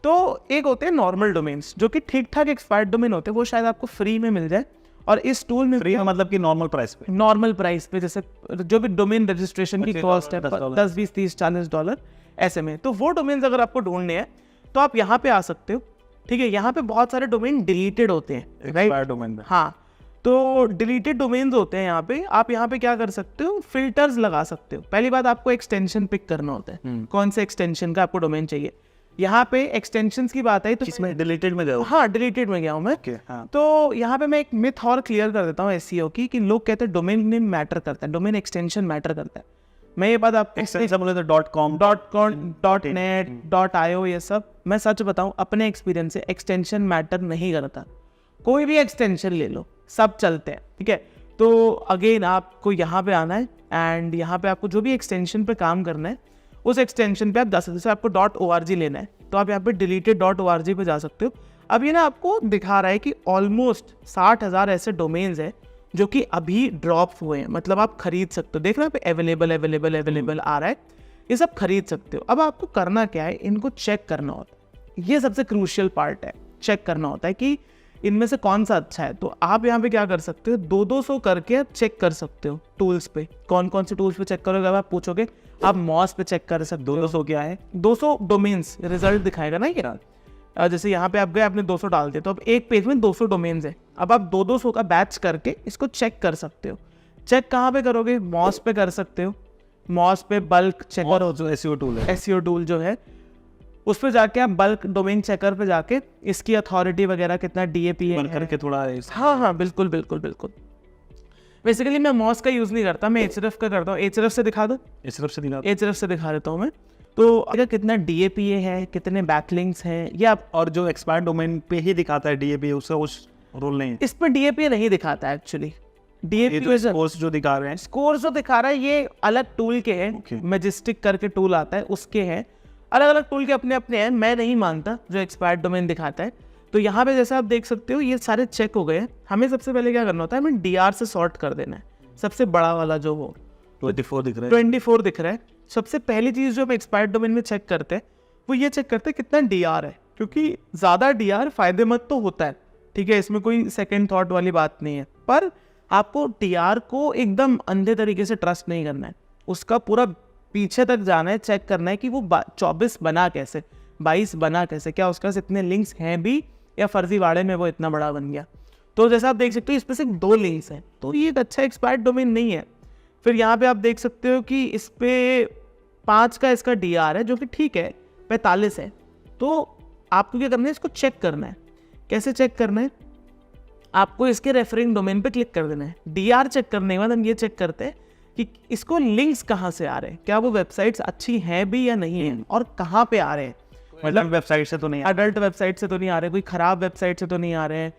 तो एक होते हैं नॉर्मल डोमेन्स जो कि ठीक ठाक एक्सपायर्ड डोमेन होते हैं, वो शायद आपको फ्री में मिल जाए। और इस टूल में फ्री मतलब कि नॉर्मल प्राइस पे, जैसे जो भी डोमेन रजिस्ट्रेशन की कॉस्ट है $10, $20, $30, $40 ऐसे में, तो वो डोमेन्स अगर आपको ढूंढने हैं तो आप यहाँ पे आ सकते हो। ठीक है, यहाँ पे बहुत सारे डोमेन डिलीटेड होते हैं, एक्सपायर्ड डोमेन में। हाँ, तो डिलीटेड डोमेन्स होते हैं यहाँ पे। आप यहाँ पे क्या कर सकते हो, फिल्टर्स लगा सकते हो। पहली बात, आपको एक्सटेंशन पिक करना होता है, कौन से एक्सटेंशन का आपको डोमेन चाहिए। यहाँ पे एक्सटेंशंस की बात है तो इसमें डिलीटेड में गया हूँ। हाँ, डिलीटेड में गया हूँ मैं। हाँ। तो यहाँ पे मैं एक मिथ और क्लियर कर देता हूँ एसईओ की, कि लोग कहते हैं डोमेन नेम मैटर करता है, डोमेन एक्सटेंशन मैटर करता है। मैं ये बात आपको एक्सटेंशन बोले तो .com, .net, .io ये सब, मैं सच बताऊं अपने एक्सपीरियंस से, एक्सटेंशन मैटर नहीं करता। कोई भी एक्सटेंशन ले लो, सब चलते हैं। ठीक है, तो अगेन आपको यहाँ पे आना है एंड यहाँ पे आपको जो भी एक्सटेंशन पे काम करना है उस एक्सटेंशन पे आप जा सकते हो। जैसे आपको .org लेना है तो आप यहाँ पे डिलीटेड .org पे जा सकते हो। अब ये ना आपको दिखा रहा है कि ऑलमोस्ट 60,000 ऐसे डोमेन्स हैं जो कि अभी ड्रॉप हुए हैं, मतलब आप खरीद सकते हो। देख रहे हो पे अवेलेबल आ रहा है, ये सब खरीद सकते हो। अब आपको करना क्या है, इनको चेक करना होता है। ये सबसे क्रूशियल पार्ट है, चेक करना होता है कि इनमें से कौन सा अच्छा है। तो आप यहाँ पे क्या कर सकते हो, 200 करके आप चेक कर सकते हो टूल्स पे। कौन कौन से टूल्स पे चेक करोगे अब आप पूछोगे, आप मॉस पे चेक कर सकते हो। 200 क्या है? 200 डोमेन्स रिजल्ट दिखाएगा ना ये। जैसे यहाँ पे आप गए, आपने 200 डाल दिए, तो अब एक पेज में 200 डोमेन्स है। अब आप 200 का बैच करके इसको चेक कर सकते हो। चेक कहाँ पे करोगे, मॉस पे कर सकते हो। मॉस पे बल्क चेकर हो, जो एसईओ टूल है, एसईओ टूल जो है, उस पर जाके आप बल्क डोमेन चेकर पे जाके इसकी अथॉरिटी वगैरह कितना DAP है करके थोड़ा हाँ, बिल्कुल। बेसिकली मैं मॉस का यूज नहीं करता, मैं Href का करता हूँ। Href से दिखा दो, Href से दिखा देता हूँ मैं। तो अगर कितना DAP है, कितने बैकलिंक्स हैं, या और जो एक्सपायर्ड डोमेन पे ही दिखाता है DAP, उसका उस रोल नहीं है। इस पर DAP नहीं दिखाता है एक्चुअली। DAP स्कोर्स जो दिखा रहे हैं, स्कोर्स जो दिखा रहा है ये अलग टूल के हैं, मैजेस्टिक करके टूल आता है उसके हैं, अलग अलग टूल के अपने अपने हैं। मैं नहीं मानता जो एक्सपायर्ड डोमेन दिखाता है। तो यहाँ पे जैसे आप देख सकते हो ये सारे चेक हो गए। हमें सबसे पहले क्या करना होता है, हमें DR से सॉर्ट कर देना है। सबसे बड़ा वाला जो वो 24 दिख रहा है, 24 दिख रहा है। सबसे पहली चीज़ जो हम एक्सपायर्ड डोमेन में चेक करते हैं वो ये चेक करते हैं कितना DR है, क्योंकि ज़्यादा DR फायदेमंद तो होता है। ठीक है, इसमें कोई सेकेंड थॉट वाली बात नहीं है, पर आपको DR को एकदम अंधे तरीके से ट्रस्ट नहीं करना है। उसका पूरा पीछे तक जाना है, चेक करना है कि वो 24 बना कैसे, 22 बना कैसे, क्या उसके पास इतने लिंक्स हैं भी या फर्जीवाड़े में वो इतना बड़ा बन गया। तो जैसा आप देख सकते हो इस पर सिर्फ 2 लिंक्स हैं, तो ये एक अच्छा एक्सपायर्ड डोमेन नहीं है। फिर यहाँ पे आप देख सकते हो कि इस पे 5 का इसका DR है जो कि ठीक है, 45 है। तो आपको क्या करना है, इसको चेक करना है। कैसे चेक करना है, आपको इसके रेफरिंग डोमेन पे क्लिक कर देना है। DR चेक करने के बाद हम ये चेक करते हैं कि इसको लिंक्स कहाँ से आ रहे हैं, क्या वो वेबसाइट्स अच्छी हैं भी या नहीं है, और कहाँ पे आ रहे हैं। मतलब वेबसाइट से तो नहीं, अडल्ट वेबसाइट से तो नहीं आ रहे, कोई खराब वेबसाइट से तो नहीं आ रहे हैं,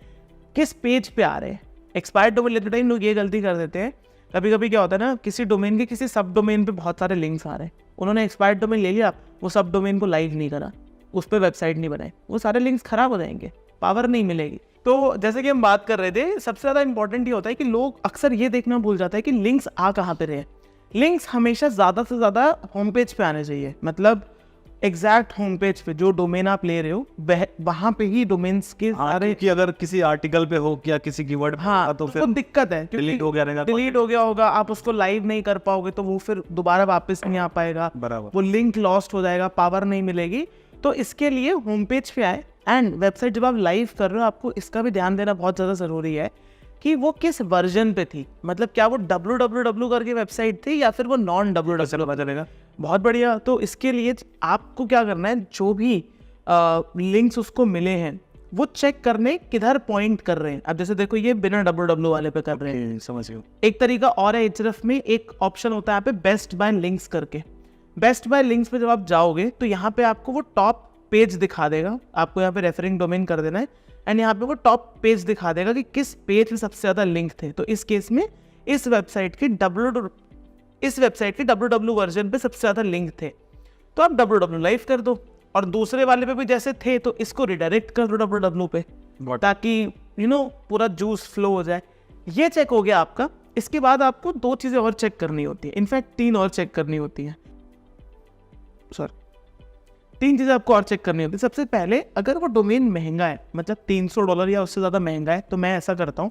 किस पेज पे आ रहे हैं। एक्सपायर्ड डोमेन लेते टाइम लोग ये गलती कर देते हैं, कभी कभी क्या होता है ना, किसी डोमेन के किसी सब डोमेन पे बहुत सारे लिंक्स आ रहे हैं, उन्होंने एक्सपायर्ड डोमेन ले लिया, वो सब डोमेन को लाइव नहीं करा, उस पर वेबसाइट नहीं बनाई, वो सारे लिंक्स खराब हो जाएंगे, पावर नहीं मिलेगी। तो जैसे कि हम बात कर रहे थे, सबसे ज़्यादा इंपॉर्टेंट ये होता है कि लोग अक्सर ये देखना भूल जाता है कि लिंक्स आ कहाँ पे रहे। लिंक्स हमेशा ज़्यादा से ज़्यादा होम पेज पे आने चाहिए, मतलब एग्जैक्ट होम पेज पे जो डोमेन आप ले रहे हो वहाँ पे ही डोमेन्स के सारे, कि अगर किसी आर्टिकल पे हो या किसी कीवर्ड हाँ, तो फिर दिक्कत है, डिलीट हो गया रहेगा, डिलीट हो गया होगा, आप उसको लाइव नहीं कर पाओगे, तो वो फिर दोबारा वापस नहीं आ पाएगा, बराबर, वो लिंक लॉस्ट हो जाएगा, पावर नहीं मिलेगी। तो इसके लिए होम पेज पे आए। एंड वेबसाइट जब आप लाइव कर रहे हो, आपको इसका भी ध्यान देना बहुत ज़्यादा ज़रूरी है कि वो किस वर्जन पे थी, मतलब क्या वो www करके वेबसाइट थी या फिर वो नॉन www चलेगा। बहुत बढ़िया। तो इसके लिए आपको क्या करना है, जो भी लिंक्स उसको मिले हैं वो चेक करने किधर पॉइंट कर रहे हैं। अब जैसे देखो ये बिना www वाले पे कर रहे हैं, समझ गए। एक तरीका और है, Href में एक ऑप्शन होता है यहाँ पे बेस्ट बाय लिंक्स करके। बेस्ट बाय लिंक्स पे जब आप जाओगे तो यहाँ पे आपको वो टॉप पेज दिखा देगा, आपको यहाँ पे रेफरिंग डोमेन कर देना है एंड यहाँ पे वो टॉप पेज दिखा देगा कि किस पेज पे सबसे ज़्यादा लिंक थे। तो इस केस में इस वेबसाइट की www वर्जन पे सबसे ज़्यादा लिंक थे, तो आप www लाइव कर दो, और दूसरे वाले पे भी जैसे थे तो इसको रिडायरेक्ट कर दो www पे, ताकि पूरा जूस फ्लो हो जाए। ये चेक हो गया आपका। इसके बाद आपको 2 चीज़ें और चेक करनी होती है, इनफैक्ट 3 और चेक करनी होती हैं। सॉरी 3 चीज़ें आपको और चेक करनी होती है। सबसे पहले अगर वो डोमेन महंगा है, मतलब $300 या उससे ज़्यादा महंगा है, तो मैं ऐसा करता हूँ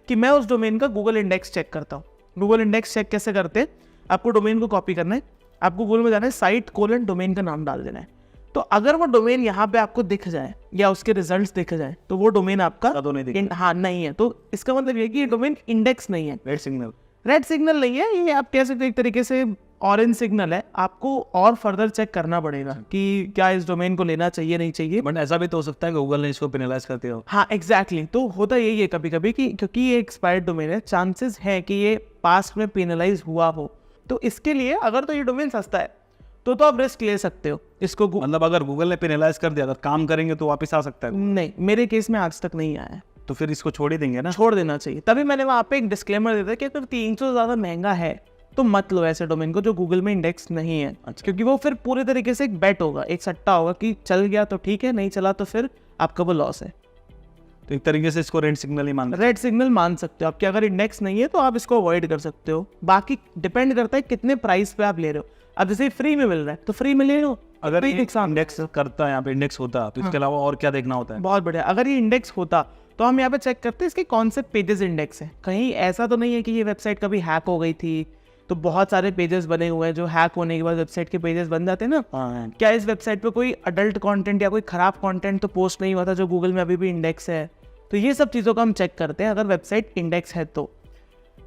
कि मैं उस डोमेन का गूगल इंडेक्स चेक करता हूँ। गूगल इंडेक्स चेक कैसे करते हैं? आपको डोमेन को कॉपी करना है, आपको गूगल में जाना है, site: डोमेन का नाम डाल देना है। तो अगर वो डोमेन यहाँ पे आपको दिख जाए या उसके रिजल्ट्स दिख जाए तो वो डोमेन आपका तो नहीं दिखता। हाँ नहीं है, तो इसका मतलब ये कि ये डोमेन इंडेक्स नहीं है, रेड सिग्नल। रेड सिग्नल नहीं है, ये आप कह सकते हैं एक तरीके से ऑरेंज सिग्नल है। आपको और फर्दर चेक करना पड़ेगा कि क्या इस डोमेन को लेना चाहिए नहीं चाहिए। बट ऐसा भी तो हो सकता है कि गूगल ने इसको पेनलाइज करते हो। हाँ एग्जैक्टली, तो होता यही है कभी कभी कि क्योंकि ये एक्सपायर्ड डोमेन है, चांसेस है कि ये पास्ट में पेनलाइज हुआ हो। तो इसके लिए अगर तो ये डोमेन सस्ता है तो आप रिस्क ले सकते हो इसको। मतलब अगर गूगल ने पेनलाइज कर दिया, अगर काम करेंगे तो वापस आ सकता है। नहीं, मेरे केस में आज तक नहीं आया है, तो फिर इसको छोड़ ही देंगे ना। छोड़ देना चाहिए। तभी मैंने वहाँ पे एक डिस्क्लेमर देता है कि अगर 300 ज़्यादा महंगा है तो मत लो ऐसे डोमेन को जो गूगल में इंडेक्स नहीं है। अच्छा। क्योंकि वो फिर पूरे तरीके से एक बेट होगा, एक सट्टा होगा कि चल गया तो ठीक है, नहीं चला तो फिर आपका वो लॉस है। तो एक तरीके से इसको रेड सिग्नल ही मान रेड सिग्नल मान सकते हो आपके, अगर इंडेक्स नहीं है तो आप इसको अवॉइड कर सकते हो। बाकी डिपेंड करता है कितने प्राइस पे आप ले रहे हो। अब जैसे फ्री में मिल रहा है तो फ्री में ले लो। अगर ये इंडेक्स करता है, यहाँ पे इंडेक्स होता तो इसके अलावा और क्या देखना होता है? बहुत बढ़िया, अगर ये इंडेक्स होता तो हम यहाँ पे चेक करते हैं इसके कौन से पेजेस इंडेक्स हैं। कहीं ऐसा तो नहीं है कि ये वेबसाइट कभी हैक हो गई थी, तो बहुत सारे पेजेस बने हुए हैं जो हैक होने के बाद वेबसाइट के पेजेस बन जाते हैं ना। क्या इस वेबसाइट पे कोई अडल्ट कंटेंट या कोई खराब कंटेंट तो पोस्ट नहीं हुआ था जो गूगल में अभी भी इंडेक्स है? तो ये सब चीज़ों को हम चेक करते हैं अगर वेबसाइट इंडेक्स है तो।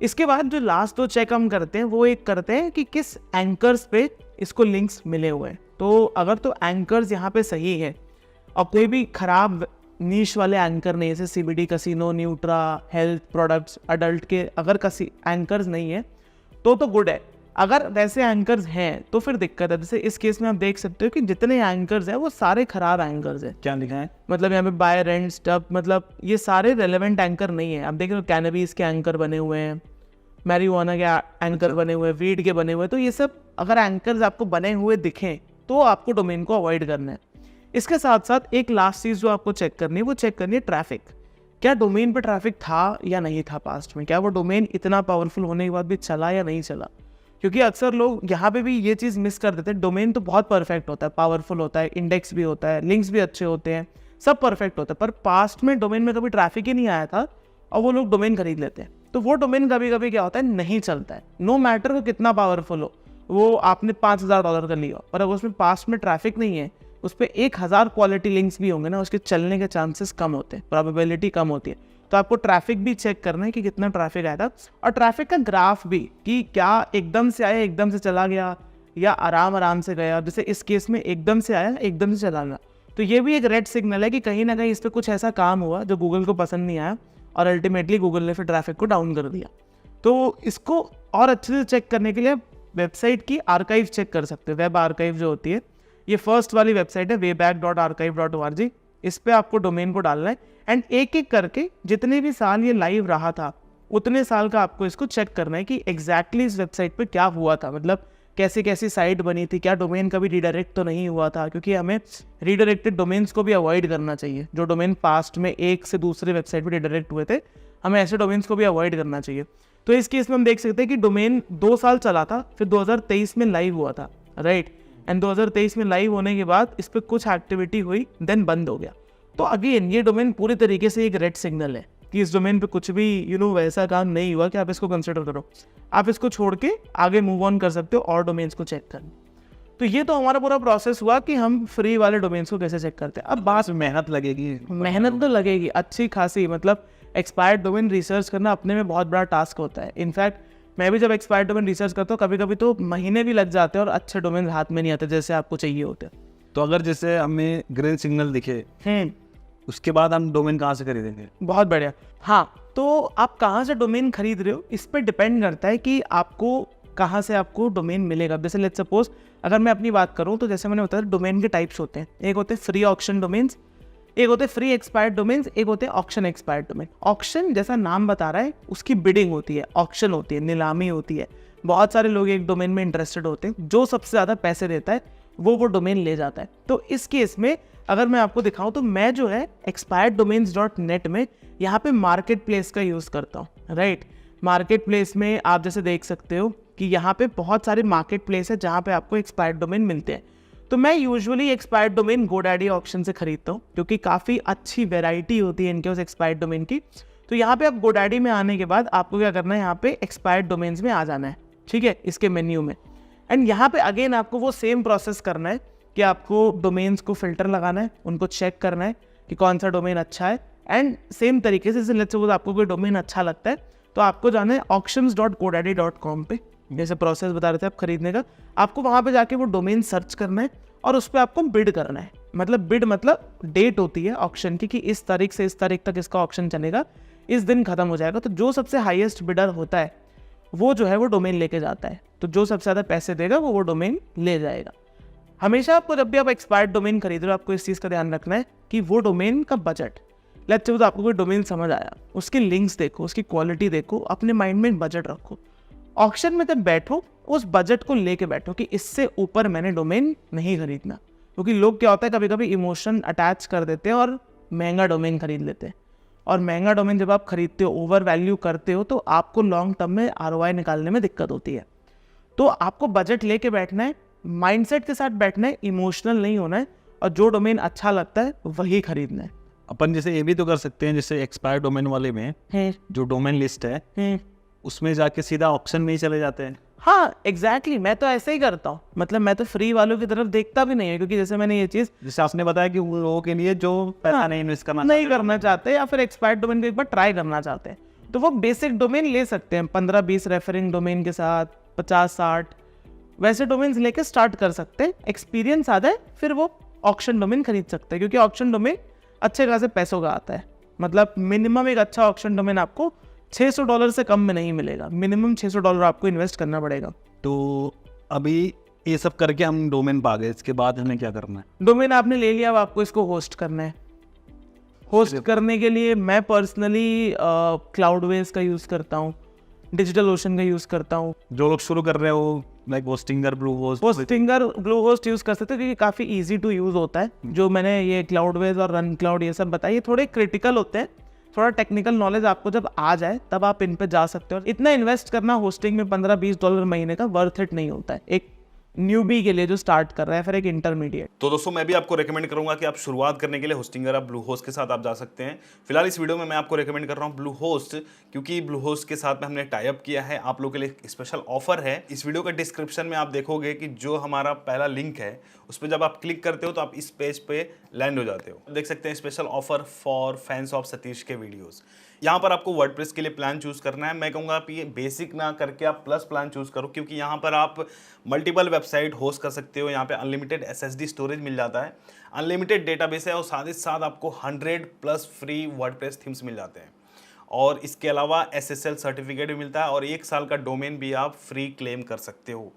इसके बाद जो लास्ट 2 चेक हम करते हैं वो एक करते हैं कि किस एंकर्स पे इसको लिंक्स मिले हुए हैं। तो अगर तो एंकर्स यहाँ पे सही है और कोई भी खराब नीश वाले एंकर नहीं, जैसे CBD, casino, Nutra, health products, adult के अगर एंकर्स नहीं है तो गुड है। अगर वैसे एंकर्स हैं तो फिर दिक्कत है। जैसे इस केस में आप देख सकते हो कि जितने एंकर्स हैं वो सारे खराब एंकर्स हैं। क्या लिखा है? मतलब यहाँ पे बाय, रेंट, स्टफ, मतलब ये सारे रेलेवेंट एंकर नहीं है। आप देख रहे हो कैनबीज के एंकर बने हुए हैं, मैरिजुआना के एंकर बने हुए हैं, वीड के बने हुए हैं। तो ये सब अगर एंकर्स आपको बने हुए दिखें तो आपको डोमेन को अवॉइड करना है। इसके साथ साथ एक लास्ट चीज़ जो आपको चेक करनी है वो चेक करनी है ट्रैफिक। क्या डोमेन पे ट्रैफिक था या नहीं था पास्ट में? क्या वो डोमेन इतना पावरफुल होने के बाद भी चला या नहीं चला? क्योंकि अक्सर लोग यहाँ पे भी ये चीज़ मिस कर देते हैं। डोमेन तो बहुत परफेक्ट होता है, पावरफुल होता है, इंडेक्स भी होता है, लिंक्स भी अच्छे होते हैं, सब परफेक्ट होता है, पर पास्ट में डोमेन में कभी ट्रैफिक ही नहीं आया था और वो लोग डोमेन खरीद लेते हैं। तो वो डोमेन कभी कभी क्या होता है, नहीं चलता है। नो मैटर वो कितना पावरफुल हो, वो आपने $5,000 का लिया पर अगर उसमें पास्ट में ट्रैफिक नहीं है, उस पर 1000 क्वालिटी लिंक्स भी होंगे ना, उसके चलने के चांसेस कम होते हैं, प्रोबेबिलिटी कम होती है। तो आपको ट्रैफिक भी चेक करना है कि कितना ट्रैफिक आया था, और ट्रैफिक का ग्राफ भी कि क्या एकदम से आया एकदम से चला गया या आराम आराम से गया। जैसे इस केस में एकदम से आया एकदम से चला गया, तो ये भी एक रेड सिग्नल है कि कहीं ना कहीं इस पर कुछ ऐसा काम हुआ जो गूगल को पसंद नहीं आया और अल्टीमेटली गूगल ने फिर ट्रैफिक को डाउन कर दिया। तो इसको और अच्छे से चेक करने के लिए वेबसाइट की आर्काइव चेक कर सकते हैं। वेब आर्काइव जो होती है, ये फर्स्ट वाली वेबसाइट है wayback.archive.org। इस पे आपको डोमेन को डालना है एंड एक एक करके जितने भी साल ये लाइव रहा था उतने साल का आपको इसको चेक करना है कि एग्जैक्टली इस वेबसाइट पे क्या हुआ था, मतलब कैसी कैसी साइट बनी थी, क्या डोमेन कभी रीडायरेक्ट तो नहीं हुआ था, क्योंकि हमें रीडायरेक्टेड डोमेन्स को भी अवॉइड करना चाहिए। जो डोमेन पास्ट में एक से दूसरे वेबसाइट पे रीडायरेक्ट हुए थे, हमें ऐसे डोमेन्स को भी अवॉइड करना चाहिए। तो इस केस में हम देख सकते हैं कि डोमेन 2 साल चला था, फिर 2023 में लाइव हुआ था, राइट, एंड 2023 में लाइव होने के बाद इस पर कुछ एक्टिविटी हुई, देन बंद हो गया। तो अगेन ये डोमेन पूरी तरीके से एक रेड सिग्नल है कि इस डोमेन पे कुछ भी वैसा काम नहीं हुआ कि आप इसको कंसिडर करो। आप इसको छोड़ के आगे मूव ऑन कर सकते हो और डोमेन्स को चेक करना। तो ये तो हमारा पूरा प्रोसेस हुआ कि हम फ्री वाले डोमेन्स को कैसे चेक करते हैं। अब बात मेहनत लगेगी, मेहनत तो लगेगी अच्छी खासी, मतलब एक्सपायर्ड डोमेन रिसर्च करना अपने में बहुत बड़ा टास्क होता है। इनफैक्ट मैं भी जब एक्सपायर्ड डोमेन रिसर्च करता हूँ कभी कभी तो महीने भी लग जाते हैं और अच्छे डोमेन हाथ में नहीं आते जैसे आपको चाहिए होते हैं। तो अगर जैसे हमें ग्रीन सिग्नल दिखे उसके बाद हम डोमेन कहाँ से खरीदेंगे? बहुत बढ़िया। हाँ, तो आप कहाँ से डोमेन खरीद रहे हो इस पर डिपेंड करता है कि आपको कहाँ से आपको डोमेन मिलेगा। जैसे लेट्स सपोज अगर मैं अपनी बात करूँ तो जैसे मैंने बताया डोमेन के टाइप्स होते हैं, एक होते हैं फ्री ऑक्शन डोमेन्स, एक होते हैं फ्री एक्सपायर्ड डोमेन्स, एक होते हैं ऑक्शन एक्सपायर्ड डोमेन। ऑक्शन जैसा नाम बता रहा है, उसकी बिडिंग होती है, ऑक्शन होती है, नीलामी होती है। बहुत सारे लोग एक डोमेन में इंटरेस्टेड होते हैं, जो सबसे ज़्यादा पैसे देता है वो डोमेन ले जाता है। तो इस केस में अगर मैं आपको दिखाऊं तो मैं जो है expireddomains.net में यहाँ पे मार्केट प्लेस का यूज़ करता हूँ, राइट। मार्केट प्लेस में आप जैसे देख सकते हो कि यहाँ पे बहुत सारे मार्केट प्लेस है जहाँ पे आपको एक्सपायर्ड डोमेन मिलते हैं। तो मैं usually expired domain GoDaddy option से खरीदता हूँ, क्योंकि काफ़ी अच्छी वेराइटी होती है इनके उस एक्सपायर्ड डोमेन की। तो यहाँ पे आप GoDaddy में आने के बाद आपको क्या करना है, यहाँ पे एक्सपायर्ड डोमेन्स में आ जाना है, ठीक है, इसके मेन्यू में। एंड यहाँ पे अगेन आपको वो सेम प्रोसेस करना है कि आपको डोमेन्स को फिल्टर लगाना है, उनको चेक करना है कि कौन सा डोमेन अच्छा है। एंड सेम तरीके से लेट्स सपोज आपको कोई डोमेन अच्छा लगता है तो आपको जाना है auctions.godaddy.com पे, जैसे प्रोसेस बता रहे थे आप खरीदने का। आपको वहाँ पे जाके वो डोमेन सर्च करना है और उस पर आपको बिड करना है। मतलब बिड मतलब डेट होती है ऑक्शन की कि इस तारीख से इस तारीख तक इसका ऑक्शन चलेगा, इस दिन खत्म हो जाएगा। तो जो सबसे हाईएस्ट बिडर होता है वो जो है वो डोमेन लेके जाता है। तो जो सबसे ज़्यादा पैसे देगा वो डोमेन ले जाएगा। हमेशा आपको जब भी आप एक्सपायर्ड डोमेन खरीद रहे हो आपको इस चीज़ का ध्यान रखना है कि वो डोमेन का बजट, लेट्स सपोज आपको कोई डोमेन समझ आया, उसकी लिंक्स देखो, उसकी क्वालिटी देखो, अपने माइंड में बजट रखो। ऑक्शन में जब बैठो उस बजट को लेके बैठो कि इससे ऊपर मैंने डोमेन नहीं खरीदना। क्योंकि लोग क्या होता है कभी कभी इमोशन अटैच कर देते हैं और महंगा डोमेन खरीद लेते हैं। और महंगा डोमेन जब आप खरीदते हो, ओवर वैल्यू करते हो, तो आपको लॉन्ग टर्म में ROI निकालने में दिक्कत होती है। तो आपको बजट लेके बैठना है, माइंडसेट के साथ बैठना है, इमोशनल नहीं होना है, और जो डोमेन अच्छा लगता है वही खरीदना है। अपन जैसे ये भी तो कर सकते हैं, जैसे एक्सपायर डोमेन वाले में जो डोमेन लिस्ट है उसमें जाके सीधा ऑप्शन में ही चले जाते हैं। हाँ एग्जैक्टली, मैं तो ऐसे ही करता हूँ। मतलब मैं तो फ्री वालों की तरफ देखता भी नहीं है, क्योंकि जैसे मैंने ये चीज़, जैसे आपने बताया कि उन लोगों के लिए जो पैसा नहीं इन्वेस्ट करना चाहते या फिर एक्सपायर्ड डोमेन को एक बार ट्राई करना चाहते हैं, तो वो बेसिक डोमेन ले सकते हैं 15-20 रेफरिंग डोमेन के साथ, 50-60 वैसे डोमेन्स लेके स्टार्ट कर सकते हैं। एक्सपीरियंस आता है फिर वो ऑक्शन डोमेन खरीद सकते हैं, क्योंकि ऑक्शन डोमेन अच्छे खासे पैसों का आता है। मतलब मिनिमम एक अच्छा ऑक्शन डोमेन आपको $600 से कम में नहीं मिलेगा। मिनिमम $600 आपको इन्वेस्ट करना पड़ेगा। तो अभी ये सब करके हम डोमेन पा गए, इसके बाद हमें क्या करना है? डोमेन आपने ले लिया, अब आपको इसको होस्ट करना है। होस्ट करने के लिए मैं पर्सनली क्लाउडवेज का यूज़ करता हूँ, डिजिटल ओशन का यूज़ करता हूँ। जो लोग शुरू कर रहे हो like Hostinger, blue host use कर सकते हैं, क्योंकि काफ़ी इजी टू यूज़ होता है। जो मैंने ये क्लाउडवेज और रन क्लाउड ये सब बताया, ये थोड़े क्रिटिकल होते हैं। थोड़ा टेक्निकल नॉलेज आपको जब आ जाए तब आप इन पे जा सकते हो। इतना इन्वेस्ट करना होस्टिंग में $15-20 महीने का वर्थ इट नहीं होता है, एक न्यूबी के लिए जो स्टार्ट कर रहा है, फिर एक इंटरमीडिएट। तो दोस्तों मैं भी आपको रेकमेंड करूंगा कि आप शुरुआत करने के लिए होस्टिंगर आप ब्लू होस्ट के साथ आप जा सकते हैं। फिलहाल इस वीडियो में मैं आपको रेकमेंड कर रहा हूं ब्लू होस्ट, क्योंकि ब्लू होस्ट के साथ में हमने टाई अप किया है। आप लोगों के लिए स्पेशल ऑफर है। इस वीडियो के डिस्क्रिप्शन में आप देखोगे कि जो हमारा पहला लिंक है उस पर जब आप क्लिक करते हो तो आप इस पेज पे लैंड हो जाते हो। देख सकते हैं special offer for fans of Satish के वीडियोस। यहाँ पर आपको वर्डप्रेस के लिए प्लान चूज करना है। मैं कहूँगा आप ये बेसिक ना करके आप प्लस प्लान चूज करो, क्योंकि यहाँ पर आप मल्टीपल वेबसाइट होस्ट कर सकते हो। यहाँ पे अनलिमिटेड SSD स्टोरेज मिल जाता है, अनलिमिटेड डेटाबेस है, और साथ ही साथ आपको 100+ फ्री वर्डप्रेस थीम्स मिल जाते हैं। और इसके अलावा SSL सर्टिफिकेट भी मिलता है, और 1 साल का डोमेन भी आप फ्री क्लेम कर सकते हो।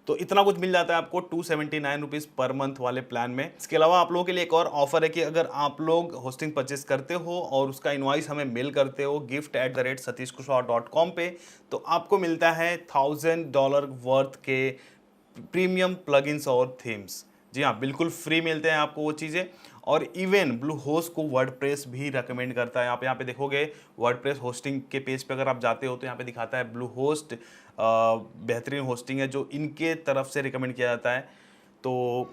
तो इतना कुछ मिल जाता है आपको 279 रुपीज़ पर मंथ वाले प्लान में। इसके अलावा आप लोगों के लिए एक और ऑफर है कि अगर आप लोग होस्टिंग परचेस करते हो और उसका इनवॉइस हमें मेल करते हो gift@satishkushwaha.com पे, तो आपको मिलता है $1000 वर्थ के प्रीमियम प्लगइन्स और थीम्स। जी हाँ, बिल्कुल फ्री मिलते हैं आपको वो चीज़ें। और इवन ब्लू होस्ट को वर्डप्रेस भी रेकमेंड करता है। आप यहाँ पे देखोगे वर्डप्रेस होस्टिंग के पेज पे अगर आप जाते हो तो यहाँ पे दिखाता है ब्लू होस्ट बेहतरीन होस्टिंग है जो इनके तरफ से रिकमेंड किया जाता है। तो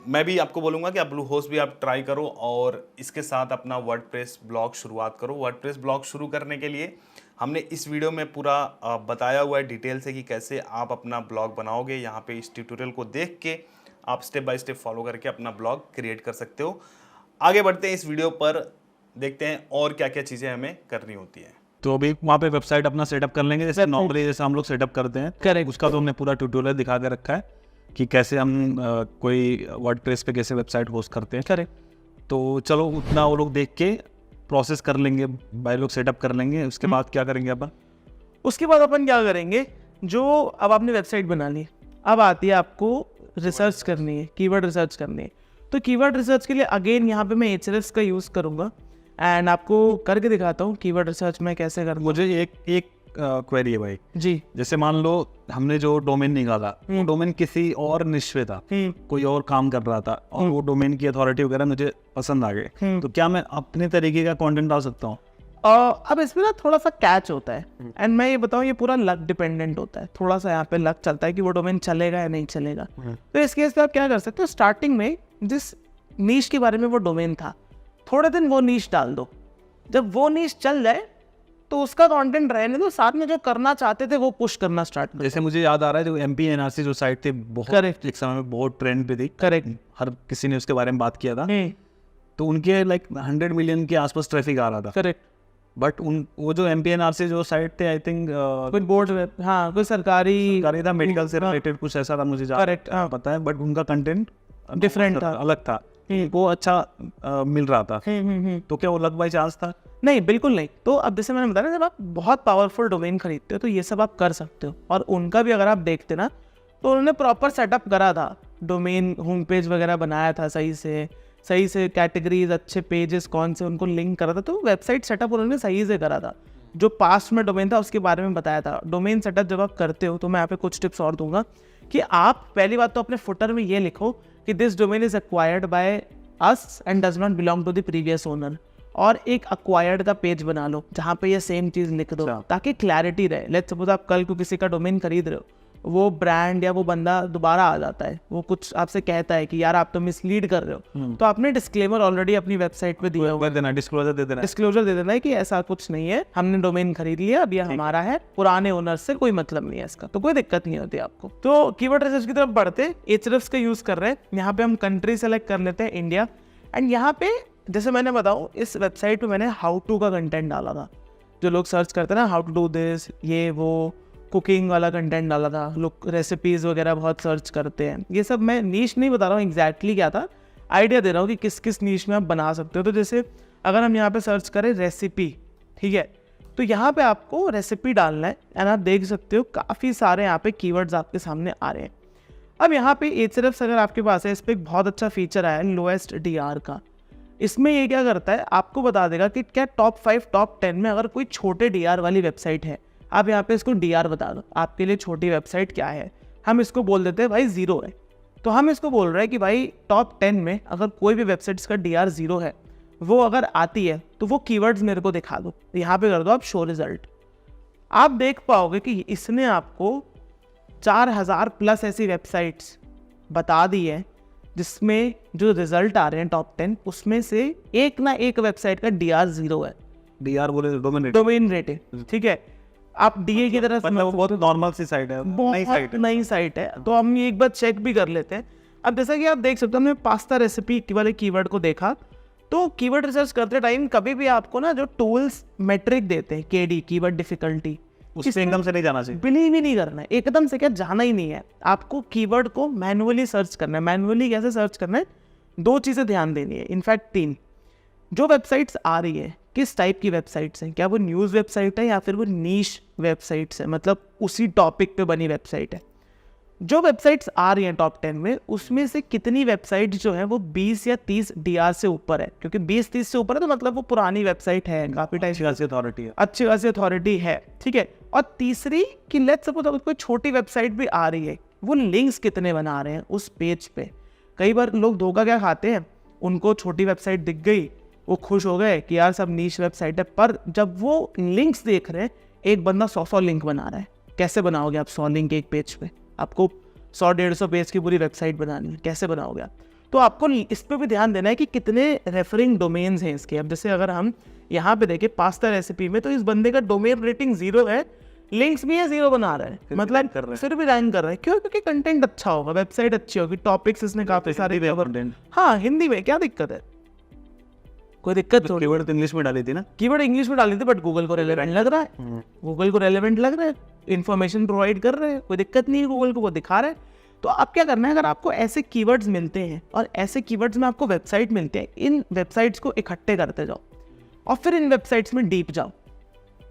मैं भी आपको बोलूँगा कि आप ब्लू होस्ट भी आप ट्राई करो और इसके साथ अपना वर्डप्रेस ब्लॉग शुरुआत करो। वर्डप्रेस ब्लॉग शुरू करने के लिए हमने इस वीडियो में पूरा बताया हुआ है डिटेल से कि कैसे आप अपना ब्लॉग बनाओगे। यहाँ पे इस ट्यूटोरियल को देख के आप स्टेप बाय स्टेप फॉलो करके अपना ब्लॉग क्रिएट कर सकते हो। आगे बढ़ते हैं इस वीडियो पर, देखते हैं और क्या क्या चीज़ें हमें करनी होती हैं। तो अभी वहाँ पे वेबसाइट अपना सेटअप कर लेंगे, जैसे नॉर्मली जैसे हम लोग सेटअप करते हैं। करेक्ट। उसका तो हमने पूरा ट्यूटोरियल दिखा के रखा है कि कैसे हम कोई वर्डप्रेस पे कैसे वेबसाइट होस्ट करते हैं। करेक्ट। तो चलो उतना वो लोग देख के प्रोसेस कर लेंगे, भाई लोग सेटअप कर लेंगे। उसके बाद क्या करेंगे अपन? उसके बाद अपन क्या करेंगे, जो अब आपने वेबसाइट बना ली, अब आती है आपको रिसर्च करनी है, कीवर्ड रिसर्च करनी है। तो कीवर्ड रिसर्च के लिए अगेन यहाँ पे मैं Ahrefs का यूज़ करूँगा एंड आपको करके दिखाता हूँ कीवर्ड रिसर्च में कैसे करना। मुझे एक क्वेरी है भाई जी। जैसे मान लो हमने जो डोमेन निकाला, वो डोमेन किसी और निश पे था, कोई और काम कर रहा था, और वो डोमेन की अथॉरिटी वगैरह मुझे पसंद आ गए, तो क्या मैं अपने तरीके का कंटेंट डाल सकता हूँ? अब इसमें ना थोड़ा सा कैच होता है, एंड मैं ये बताऊँ ये पूरा लक डिपेंडेंट होता है, थोड़ा सा यहाँ पे लक चलता है कि वो डोमेन चलेगा या नहीं चलेगा। तो इस केस में आप क्या कर सकते हो, स्टार्टिंग में जिस नीश के बारे में वो डोमेन था, थोड़े दिन वो नीश डाल दो, जब वो नीश चल जाए तो उसका कंटेंट रहने दो, साथ में जो करना चाहते थे वो पुश करना स्टार्ट करो। जैसे मुझे याद आ रहा है जो MP-NRC जो साइट थी, बहुत Correct. एक समय में बहुत ट्रेंड पे थी, करेक्ट। हर किसी ने उसके बारे में बात किया था, तो उनके लाइक 100 मिलियन के आसपास ट्रैफिक आ रहा था। करेक्ट। बट उन वो जो MP-NRC जो साइट थे, आई थिंक कोई बोर्ड में, हाँ कोई सरकारी था, मेडिकल से रिलेटेड कुछ ऐसा था, मुझे Correct, हाँ। पता है, बट उनका कंटेंट Different था। अलग था, वो अच्छा मिल रहा था। तो क्या वो लक बाई चांस था? नहीं, बिल्कुल नहीं। तो अब जैसे मैंने बताया ना, जब आप बहुत पावरफुल डोमेन खरीदते हो तो ये सब आप कर सकते हो, और उनका भी अगर आप देखते ना तो उन्होंने प्रॉपर सेटअप करा था, डोमेन होम पेज वगैरह बनाया था सही से कैटेगरीज, अच्छे पेजेस कौन से उनको लिंक करा था, तो वेबसाइट सेटअप उन्होंने सही से करा था। जो पास्ट में डोमेन था उसके बारे में बताया था। डोमेन सेटअप जब आप करते हो तो मैं यहाँ पे कुछ टिप्स और दूंगा कि आप पहली बात तो अपने फुटर में ये लिखो कि this domain is acquired by us and does not belong to the previous owner, और एक अक्वायर्ड का पेज बना लो जहाँ पे ये सेम चीज़ लिख दो ताकि क्लैरिटी रहे। लेट्स सपोज आप कल को किसी का डोमेन खरीद रहे हो, वो ब्रांड या वो बंदा दोबारा आ जाता है, वो कुछ आपसे कहता है कि यार आप तो मिसलीड कर रहे हो, तो आपने डिस्क्लेमर ऑलरेडी अपनी वेबसाइट पे दिया हुआ देना, डिस्क्लोजर दे देना है कि ऐसा कुछ नहीं है, हमने डोमेन खरीद लिया, अब ये हमारा है, पुराने ओनर से कोई मतलब नहीं है इसका, तो कोई दिक्कत नहीं होती आपको। तो कीवर्ड रिसर्च की तरफ बढ़ते, Ahrefs का यूज कर रहे हैं, यहाँ पे हम कंट्री सेलेक्ट कर लेते हैं इंडिया, एंड यहाँ पे जैसे मैंने बताऊँ इस वेबसाइट पे मैंने हाउ टू का कंटेंट डाला था, जो लोग सर्च करते हैं ना हाउ टू डू दिस, ये वो कुकिंग वाला कंटेंट डाला था, लोग रेसिपीज़ वगैरह बहुत सर्च करते हैं। ये सब मैं नीश नहीं बता रहा हूँ एग्जैक्टली क्या था, आइडिया दे रहा हूँ कि किस किस नीश में आप बना सकते हो। तो जैसे अगर हम यहाँ पे सर्च करें रेसिपी, ठीक है, तो यहाँ पे आपको रेसिपी डालना है, एंड आप देख सकते हो काफ़ी सारे यहाँ पे कीवर्ड्स आपके सामने आ रहे हैं। अब यहाँ पे Ahrefs अगर आपके पास है, इस पर एक बहुत अच्छा फीचर आया है लोएस्ट DR का। इसमें ये क्या करता है, आपको बता देगा कि क्या टॉप 5 टॉप 10 में अगर कोई छोटे DR वाली वेबसाइट है, आप यहाँ पे इसको DR बता दो आपके लिए छोटी वेबसाइट क्या है। हम इसको बोल देते हैं भाई 0 है, तो हम इसको बोल रहे हैं कि भाई टॉप 10 में अगर कोई भी वेबसाइट का DR 0 है, वो अगर आती है तो वो कीवर्ड्स मेरे को दिखा दो। यहाँ पे कर दो आप शो रिजल्ट, आप देख पाओगे कि इसने आपको 4000 प्लस ऐसी वेबसाइट्स बता दी है जिसमें जो रिजल्ट आ रहे हैं टॉप 10 उसमें से एक ना एक वेबसाइट का DR 0 है। DR बोले डोमेन रेटिंग, ठीक है। आप DA की तरफ मतलब बहुत नॉर्मल सी साइट है, नई साइट है, तो हम ये एक बार चेक भी कर लेते हैं। अब जैसा कि आप देख सकते हो, हमने पास्ता रेसिपी वाले कीवर्ड को देखा, तो कीवर्ड रिसर्च करते टाइम कभी भी आपको ना जो टूल्स मेट्रिक देते हैं KD कीवर्ड डिफिकल्टी, उससे एकदम से नहीं जाना चाहिए, बिलीव ही नहीं करना है, एकदम से क्या जाना ही नहीं है। आपको कीवर्ड को मैनुअली सर्च करना है। मैनुअली कैसे सर्च करना है, 2 चीज़ें ध्यान देनी है, इनफैक्ट 3। जो वेबसाइट्स आ रही है किस टाइप की वेबसाइट्स हैं, क्या वो न्यूज़ वेबसाइट है या फिर वो नीश वेबसाइट्स है, मतलब उसी टॉपिक पे बनी वेबसाइट है। जो वेबसाइट्स आ रही हैं टॉप 10 में, उसमें से कितनी वेबसाइट जो है वो 20 या 30 DR से ऊपर है, क्योंकि 20-30 से ऊपर है तो मतलब वो पुरानी वेबसाइट है, काफ़ी टाइम अच्छी खासी अथॉरिटी है, अच्छी खासी अथॉरिटी है, ठीक है। और तीसरी कि लेट्स सपोज अगर कोई छोटी वेबसाइट भी आ रही है, वो लिंक्स कितने बना रहे हैं उस पेज पे। कई बार लोग धोखा क्या खाते हैं, उनको छोटी वेबसाइट दिख गई, वो खुश हो गए कि यार सब नीश वेबसाइट है, पर जब वो लिंक्स देख रहे हैं, एक बंदा 100 लिंक बना रहा है। कैसे बनाओगे आप 100 लिंक एक पेज पे? आपको 100-150 पेज की पूरी वेबसाइट बनानी है, कैसे बनाओगे आप? तो आपको इस पे भी ध्यान देना है कि कितने रेफरिंग डोमेन्स हैं इसके। अब जैसे अगर हम यहाँ पे देखें पास्ता रेसिपी में, तो इस बंदे का डोमेन रेटिंग 0 है, लिंक्स भी है 0 बना रहा है, मतलब फिर भी रैंक कर रहा है। क्यों? क्योंकि कंटेंट अच्छा होगा, वेबसाइट अच्छी होगी, टॉपिक्स इसने काफी सारे कवर। हाँ, हिंदी में क्या दिक्कत है, कोई दिक्कत थोड़ी। कीवर्ड इंग्लिश में डाली थी ना, कीवर्ड इंग्लिश में डाली थी, बट गूगल को रेलेवेंट लग रहा है, गूगल को रेलेवेंट लग रहा है, इन्फॉर्मेशन प्रोवाइड कर रहे हैं, कोई दिक्कत नहीं है, गूगल को वो दिखा रहा है। तो आप क्या करना है, अगर आपको ऐसे कीवर्ड्स मिलते हैं और ऐसे कीवर्ड्स में आपको वेबसाइट मिलते हैं, इन वेबसाइट्स को इकट्ठे करते जाओ और फिर इन वेबसाइट्स में डीप जाओ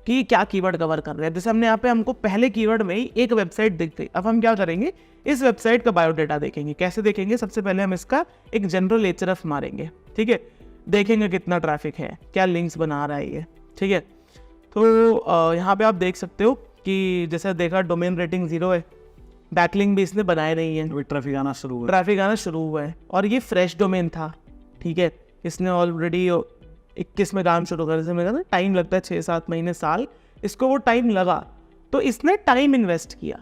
कि क्या कीवर्ड कवर कर रहे हैं। जैसे हमने यहाँ पे हमको पहले कीवर्ड में ही एक वेबसाइट दिख गई, अब हम क्या करेंगे, इस वेबसाइट का बायोडाटा देखेंगे। कैसे देखेंगे? सबसे पहले हम इसका एक जनरल Href मारेंगे, ठीक है, देखेंगे कितना ट्रैफिक है, क्या लिंक्स बना रहा है ये, ठीक है। तो यहाँ पे आप देख सकते हो कि जैसे देखा डोमेन रेटिंग 0 है, बैकलिंक भी इसने बनाए नहीं है, ट्रैफिक आना शुरू हुआ है, और ये फ्रेश डोमेन था, ठीक है, इसने ऑलरेडी 21 में काम शुरू कर, जैसे मैंने कहा ना टाइम लगता है 6-7 महीने साल, इसको वो टाइम लगा, तो इसने टाइम इन्वेस्ट किया।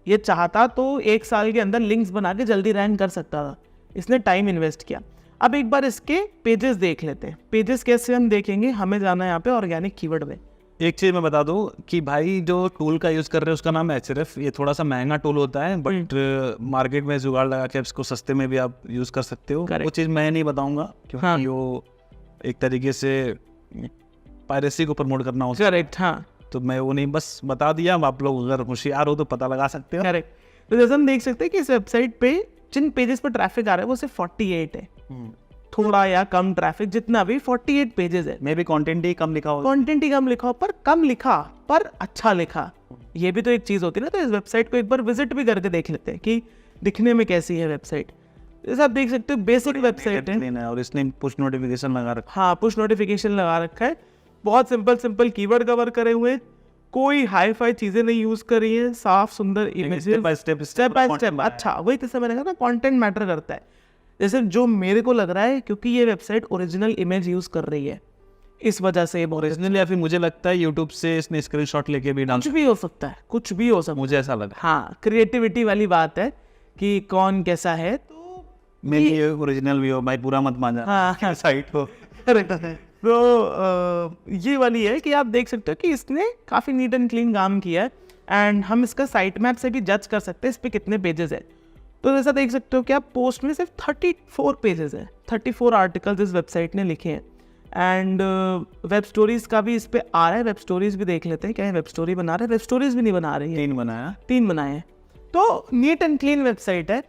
ये चाहता तो 1 साल के अंदर लिंक्स बना के जल्दी रैंक कर सकता था, इसने टाइम इन्वेस्ट किया। अब एक बार इसके पेजेस देख लेते हैं। पेजेस कैसे हम देखेंगे, हमें जाना है यहाँ पे ऑर्गेनिक कीवर्ड में। एक चीज मैं बता दूं कि भाई जो टूल का यूज कर रहे हैं उसका नाम है Href। ये थोड़ा सा महंगा टूल होता है, बट मार्केट में जुगाड़ लगा के इसको सस्ते में भी आप यूज कर सकते हो। वो चीज मैं नहीं बताऊंगा क्योंकि वो एक तरीके से पायरेसी को प्रमोट करना होता है। करेक्ट, हाँ, तो मैं वो नहीं, बस बता दिया। आप लोग अगर होशियार हो तो पता लगा सकते हो। करेक्ट। तो जैसे हम देख सकते हैं कि इस वेबसाइट पे जिन पेजेस पर ट्रैफिक आ रहा है वो सिर्फ 48 है, थोड़ा या कम ट्रैफिक, जितना भी 48 पेजेस है। मे भी कंटेंट ही कम लिखा हो, कंटेंट ही कम लिखा हो, पर कम लिखा पर अच्छा लिखा, ये भी तो एक चीज होती है ना। तो इस वेबसाइट को एक बार विजिट भी करके देख लेते हैं कि दिखने में कैसी है वेबसाइट। जैसे आप देख सकते हो बेसिक वेबसाइट है, और इसने पुश नोटिफिकेशन लगा रखा। हाँ, पुश नोटिफिकेशन लगा रखा है। बहुत सिंपल कीवर्ड कवर करे हुए हैं, कोई हाई फाई चीजें नहीं यूज करी है, साफ सुंदर इमेजेस, स्टेप बाय स्टेप। अच्छा, वही तो मैंने कहा ना, कंटेंट मैटर करता है। जैसे जो मेरे को लग रहा है, क्योंकि ये वेबसाइट ओरिजिनल इमेज यूज कर रही है, इस वजह से ओरिजिनल, या फिर मुझे लगता है यूट्यूब से इसने स्क्रीनशॉट लेके भी डाल, कुछ भी हो सकता है, कुछ भी हो सकता है, मुझे ऐसा लगा। हाँ, क्रिएटिविटी वाली बात है कि कौन कैसा है। तो मे भी ओरिजिनल भी हो भाई, पूरा मत मान जाना। हाँ, साइट हो। तो ये वाली है कि आप देख सकते हो कि इसने काफ़ी नीट एंड क्लीन काम किया है, एंड हम इसका साइट मैप से भी जज कर सकते हैं इस पे कितने पेजेस है। तो जैसा देख सकते हो कि आप पोस्ट में सिर्फ 34 पेजेस है, 34 आर्टिकल्स इस वेबसाइट ने लिखे हैं। एंड वेब स्टोरीज का भी इस पे आ रहा है, वेब स्टोरीज भी देख लेते हैं क्या वेब स्टोरी बना रहे हैं। वेब स्टोरीज भी नहीं बना रही है, 3 बनाए हैं। तो नीट एंड क्लीन वेबसाइट है।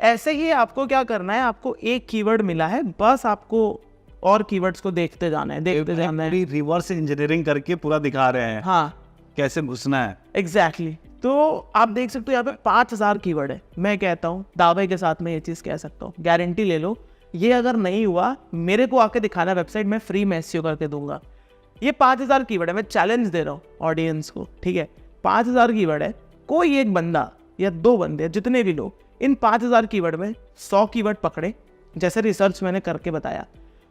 ऐसे ही आपको क्या करना है, आपको एक कीवर्ड मिला है, बस आपको और कीवर्ड्स को देखते जाना है, रिवर्स इंजीनियरिंग करके पूरा दिखा रहे हैं, हाँ, कैसे घुसना है। एग्जैक्टली। तो आप देख सकते हो यहाँ पे 5000 कीवर्ड है। मैं कहता हूँ, दावे के साथ मैं ये चीज़ कह सकता हूँ, गारंटी ले लो, ये अगर नहीं हुआ, मेरे को आके दिखाना वेबसाइट, मैं फ्री में SEO करके दूंगा। ये 5000 कीवर्ड है, मैं चैलेंज दे रहा हूँ ऑडियंस को, ठीक है। 5000 कीवर्ड है, कोई एक बंदा या 2 बंदे, जितने भी लोग, इन 5000 कीवर्ड में 100 कीवर्ड पकड़े, जैसे रिसर्च मैंने करके बताया,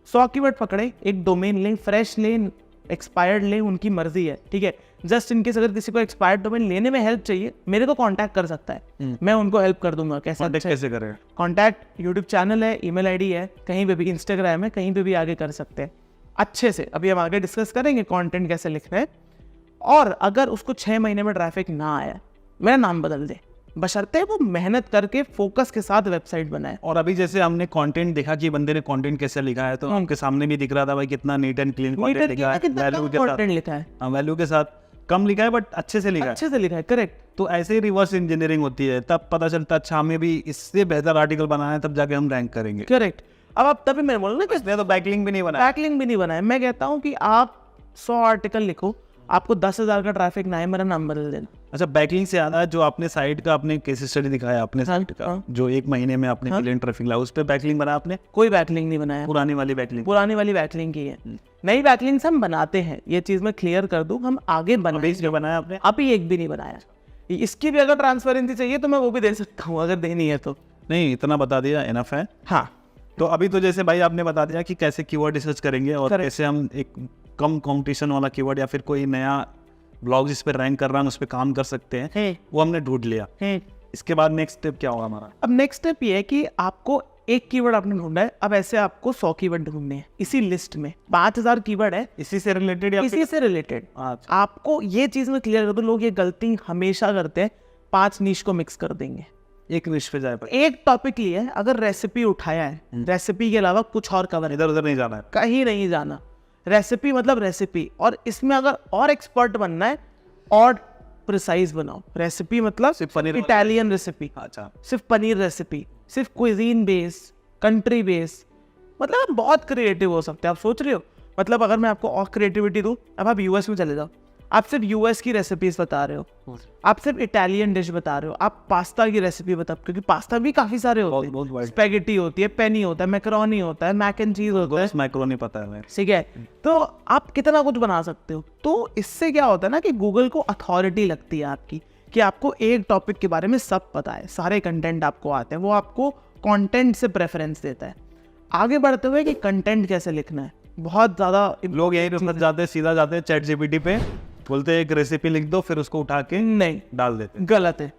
100 कीवर्ड पकड़े, एक डोमेन लें, फ्रेश लें, एक्सपायर्ड लें, उनकी मर्जी है, ठीक है। जस्ट इनकेस अगर किसी को एक्सपायर्ड डोमेन लेने में हेल्प चाहिए, मेरे को कांटेक्ट कर सकता है, मैं उनको हेल्प कर दूंगा। कैसे करें? कांटेक्ट यूट्यूब चैनल है, ईमेल आईडी है, कहीं पे भी, इंस्टाग्राम है, कहीं पे भी आगे कर सकते हैं अच्छे से। अभी हम आगे डिस्कस करेंगे कंटेंट कैसे लिखना है। और अगर उसको 6 महीने में ट्रैफिक ना आया, मेरा नाम बदल दे, बशर्ते वो मेहनत करके फोकस के साथ वेबसाइट बनाए। और अभी जैसे हमने कंटेंट देखा कि बंदे ने कंटेंट कैसे लिखा है, तो उनके सामने भी दिख रहा था भाई कितना नीट एंड क्लीन कंटेंट लिखा है, कंटेंट लिखा है, वैल्यू के साथ, कम लिखा है बट अच्छे से लिखा है, करेक्ट। तो ऐसे ही रिवर्स इंजीनियरिंग होती है, तब पता चलता है अच्छा हमें भी इससे बेहतर आर्टिकल बनाना है, तब जाके हम रैंक करेंगे। करेक्ट। अब आप तभी मैंने बोला ना कि इसने तो बैकलिंक भी नहीं बनाया। मैं कहता हूँ कि आप 100 आर्टिकल लिखो, आपको 10,000 का ट्रैफिक ना है, मेरा नाम बदल देना। अच्छा, बैकलिंक से याद है, जो आपने साइट का अपने केस स्टडी दिखाया, अपने साइट का जो 1 महीने में आपने मिलियन ट्रैफिक लाया, उस पे बैकलिंक बनाया आपने? कोई बैकलिंक नहीं बनाया, पुरानी वाली बैकलिंक की है। नई बैकलिंक्स हम बनाते हैं, ये चीज मैं क्लियर कर दूं, हम आगे बनाया आपने? अभी एक भी नहीं बनाया। इसकी भी अगर ट्रांसपेरेंसी चाहिए तो मैं वो भी दे सकता हूँ, अगर देनी है तो। नहीं, इतना बता दिया इनफ है। हाँ, तो अभी तो जैसे भाई आपने बता दिया कि कैसे कीवर्ड रिसर्च करेंगे और कैसे हम एक कम कंपटीशन वाला कीवर्ड या फिर कोई नया ब्लॉग जिस पे रैंक कर रहा है उस पे काम कर सकते हैं, वो हमने ढूंढ लिया। इसके बाद नेक्स्ट स्टेप क्या होगा हमारा? अब नेक्स्ट स्टेप ये है कि आपको एक कीवर्ड आपने ढूंढा है, अब ऐसे आपको 100 कीवर्ड ढूंढने हैं इसी लिस्ट में। 5000 कीवर्ड है, इसी से रिलेटेड आपको ये चीज में क्लियर कर दूं, लोग ये गलती हमेशा करते हैं, 5 निश को मिक्स कर देंगे, एक निश पे जाए, एक टॉपिक लिया है, अगर रेसिपी उठाया है, रेसिपी के अलावा कुछ और कवर, इधर उधर नहीं जाना है, कहीं नहीं जाना, रेसिपी मतलब रेसिपी। और इसमें अगर और एक्सपर्ट बनना है, और प्रिसाइज बनाओ। रेसिपी मतलब सिर्फ इटालियन रेसिपी, अच्छा, सिर्फ पनीर रेसिपी, सिर्फ क्विजीन बेस, कंट्री बेस, मतलब आप बहुत क्रिएटिव हो सकते हैं। आप सोच रहे हो, मतलब अगर मैं आपको और क्रिएटिविटी दूं, अब आप यूएस में चले जाओ, आप सिर्फ यूएस की रेसिपीज बता रहे हो, आप सिर्फ इटालियन डिश बता रहे हो, आप पास्ता की रेसिपी बता, क्योंकि पास्ता भी काफी सारे होते हैं, स्पैगेटी होती है, पेनी होता है, मैकरोनी होता है, मैक एंड चीज होता है, मैकरोनी पता है, ठीक है। तो आप कितना कुछ बना सकते हो। तो इससे क्या होता है ना कि गूगल को अथॉरिटी लगती है आपकी, कि आपको एक टॉपिक के बारे में सब पता है, सारे कंटेंट आपको आते हैं, वो आपको कंटेंट से प्रेफरेंस देता है। आगे बढ़ते हुए कि कंटेंट कैसे लिखना है, बहुत ज़्यादा लोग यही फंस जाते हैं, सीधा जाते हैं चैट जीपीटी पे, बोलते हैं एक रेसिपी लिख दो, फिर उसको उठा के नहीं, डाल देते हैं। गलत है।